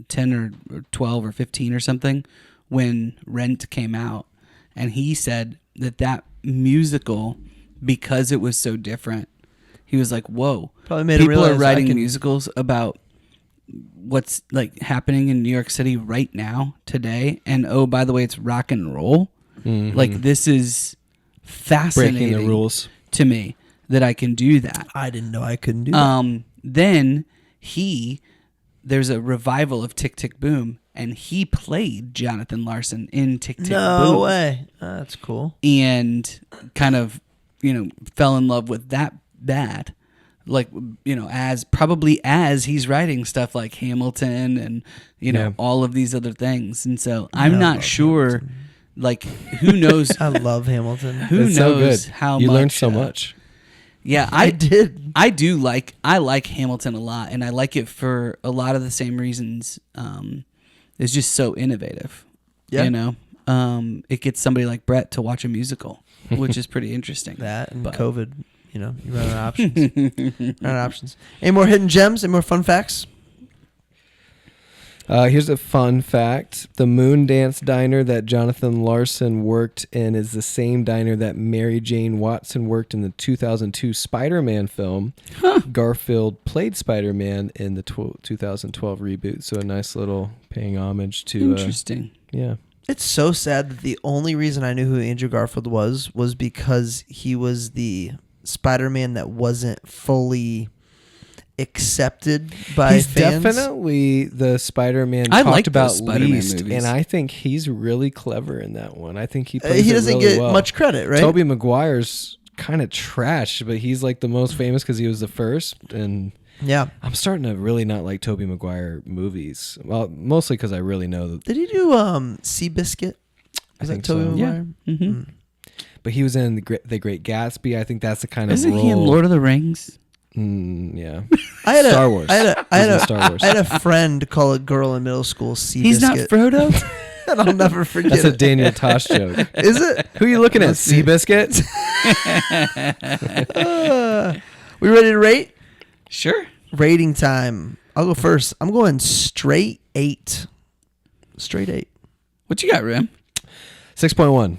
10 or 12 or 15 or something when Rent came out, and he said that musical, because it was so different, he was like, whoa, probably made people are writing musicals about what's like happening in New York City right now today, and oh, by the way, it's rock and roll. Like, this is fascinating, breaking the rules to me that I can do that. I didn't know I couldn't do that. Then there's a revival of Tick, Tick, Boom, and he played Jonathan Larson in Tick, Tick, Boom. No way. That's cool. And kind of, fell in love with that. Like, as he's writing stuff like Hamilton and, all of these other things. And so I'm not sure, Hamilton. Like, who knows? I love Hamilton. Who knows so good. how you much. You learned so much. Yeah, I did. I like Hamilton a lot, and I like it for a lot of the same reasons. It's just so innovative. Yeah. It gets somebody like Brett to watch a musical, which is pretty interesting. That and COVID, you run out of options. Any more hidden gems? Any more fun facts? Here's a fun fact. The Moon Dance Diner that Jonathan Larson worked in is the same diner that Mary Jane Watson worked in the 2002 Spider-Man film. Garfield played Spider-Man in the 2012 reboot, so a nice little paying homage to... Interesting. Yeah. It's so sad that the only reason I knew who Andrew Garfield was because he was the Spider-Man that wasn't fully... accepted by he's fans. Definitely the Spider-Man I talked like about Spider-Man least, movies. and I think he's really clever in that one. I think he plays he doesn't really get well. much credit, right? Tobey Maguire's kind of trash, but he's like the most famous because he was the first. And yeah, I'm starting to really not like Tobey Maguire movies. Well, mostly because I really know. Did he do Seabiscuit? I think Tobey so. Maguire? Yeah. Mm-hmm. But he was in the Great Gatsby. I think that's the kind of Isn't role. he in Lord of the Rings? Yeah. Star Wars. I had a friend call a girl in middle school Seabiscuit. He's not Frodo? And I'll never forget That's it. a Daniel Tosh joke. Is it? Who are you looking at? Seabiscuit? We ready to rate? Sure. Rating time. I'll go first. I'm going straight 8. Straight 8. What you got, Rim? 6.1.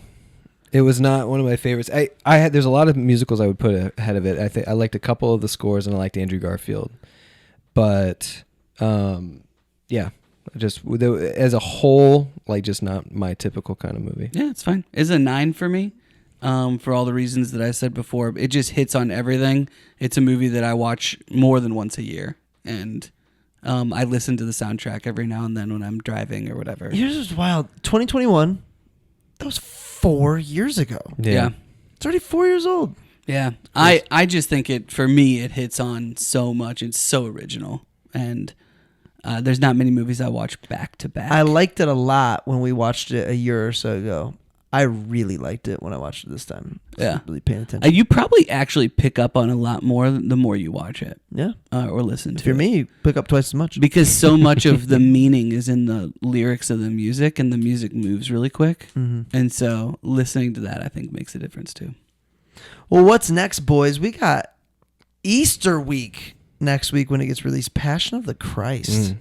It was not one of my favorites. There's a lot of musicals I would put ahead of it. I liked a couple of the scores, and I liked Andrew Garfield. But yeah, just as a whole, like, just not my typical kind of movie. Yeah, it's fine. It's a 9 for me. For all the reasons that I said before, it just hits on everything. It's a movie that I watch more than once a year, and I listen to the soundtrack every now and then when I'm driving or whatever. Yours was wild. 2021. That was 4 years ago. Yeah. It's already 4 years old. Yeah. I just think for me, it hits on so much. It's so original. And there's not many movies I watch back to back. I liked it a lot when we watched it a year or so ago. I really liked it when I watched it this time. Yeah. Really paying attention. You probably actually pick up on a lot more the more you watch it. Yeah. Or listen to it. If you're me, you pick up twice as much. Because so much of the meaning is in the lyrics of the music, and the music moves really quick. Mm-hmm. And so listening to that, I think, makes a difference too. Well, what's next, boys? We got Easter week next week when it gets released. Passion of the Christ.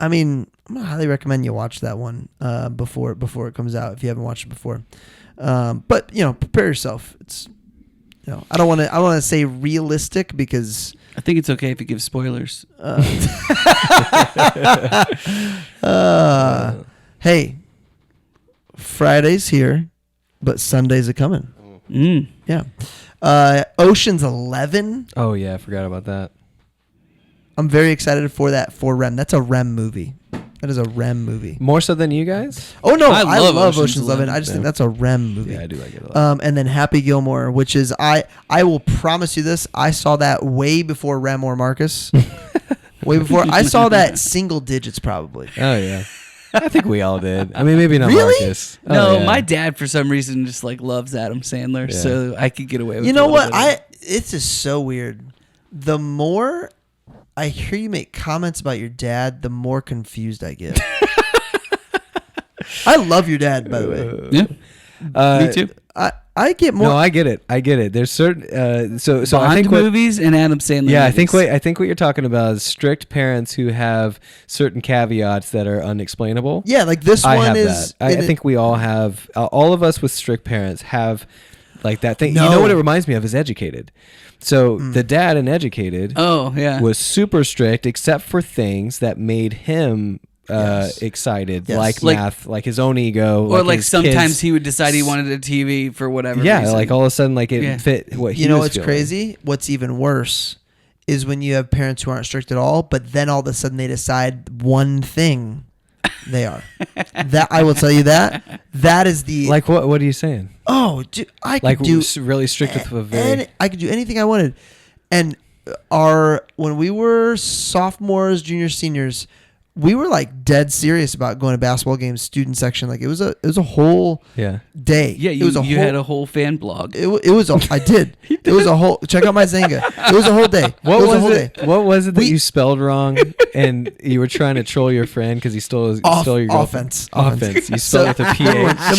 I'm going to highly recommend you watch that one before it comes out if you haven't watched it before. But, prepare yourself. It's I don't want to say realistic because I think it's okay if you give spoilers. Hey, Friday's here, but Sunday's a coming. Yeah. Ocean's 11. Oh yeah, I forgot about that. I'm very excited for that for Rem. That's a Rem movie. That is a Rem movie. More so than you guys? Oh no, I love Ocean's 11. I just think that's a Rem movie. Yeah, I do like it a lot. And then Happy Gilmore, which is I will promise you this. I saw that way before Rem or Marcus. Way before I saw that single digits probably. Oh yeah. I think we all did. I mean, maybe not Really? Marcus. No, my dad for some reason just like loves Adam Sandler, so I could get away with. You know what? It's just so weird. The more I hear you make comments about your dad, the more confused I get. I love your dad, by the way. Yeah, me too. I get more. No, I get it. There's certain so Bond I think movies and Adam Sandler. Yeah, movies. I think what you're talking about is strict parents who have certain caveats that are unexplainable. Yeah, like this I one have is. that. I think we all have. All of us with strict parents have like that thing. No. You know what it reminds me of is Educated. So the dad in Educated, was super strict except for things that made him excited, like math, like his own ego, or like sometimes kids. he would decide he wanted a TV for whatever. Yeah, reason. like all of a sudden, like it fit what he. You know was what's feeling. crazy? What's even worse is when you have parents who aren't strict at all, but then all of a sudden they decide one thing they are. That I will tell you that is the like what are you saying? Oh, dude, I could like do really strict with a very. I could do anything I wanted, and when we were sophomores, juniors, seniors, we were like dead serious about going to basketball games, student section. Like it was a whole day. Yeah, you had a whole fan blog. It was I did. It was a whole. Check out my Zanga. It was a whole day. What was it that you spelled wrong and you were trying to troll your friend because he stole your offense. Offense. You spelled it with a PH.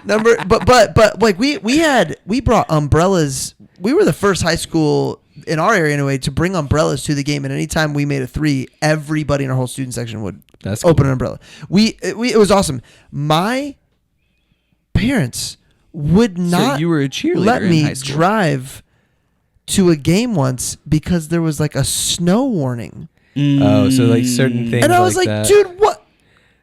Number two. But like we brought umbrellas. We were the first high school in our area anyway to bring umbrellas to the game, and anytime we made a three, everybody in our whole student section would open an umbrella. It was awesome. My parents would not you were a cheerleader let in me high school. drive to a game once because there was like a snow warning. Oh, so like certain things. And I was like, that. dude, what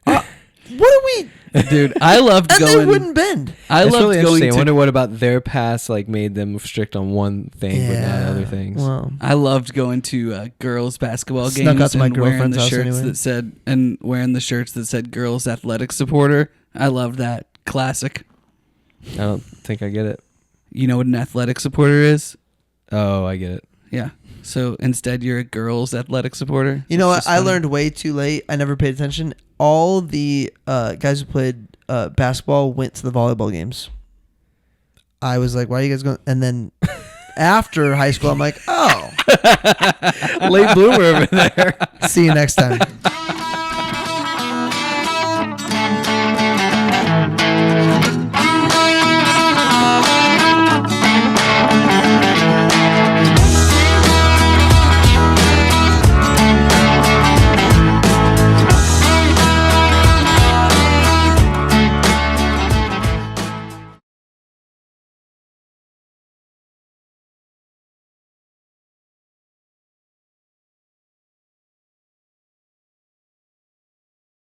are we? Dude, I loved And going. they wouldn't bend. I That's loved really going interesting. I to. wonder what about their past like made them strict on one thing but not other things. Well, I loved going to girls' basketball Snuck games out to my and wearing girlfriend's the house shirts anyway. wearing the shirts that said girls athletic supporter. I loved that. Classic. I don't think I get it. You know what an athletic supporter is? Oh, I get it. Yeah. So instead, you're a girls athletic supporter. you know It's what? just I funny. learned way too late. I never paid attention. All the guys who played basketball went to the volleyball games. I was like, why are you guys going? And then after high school, I'm like, oh. Late bloomer over there. See you next time.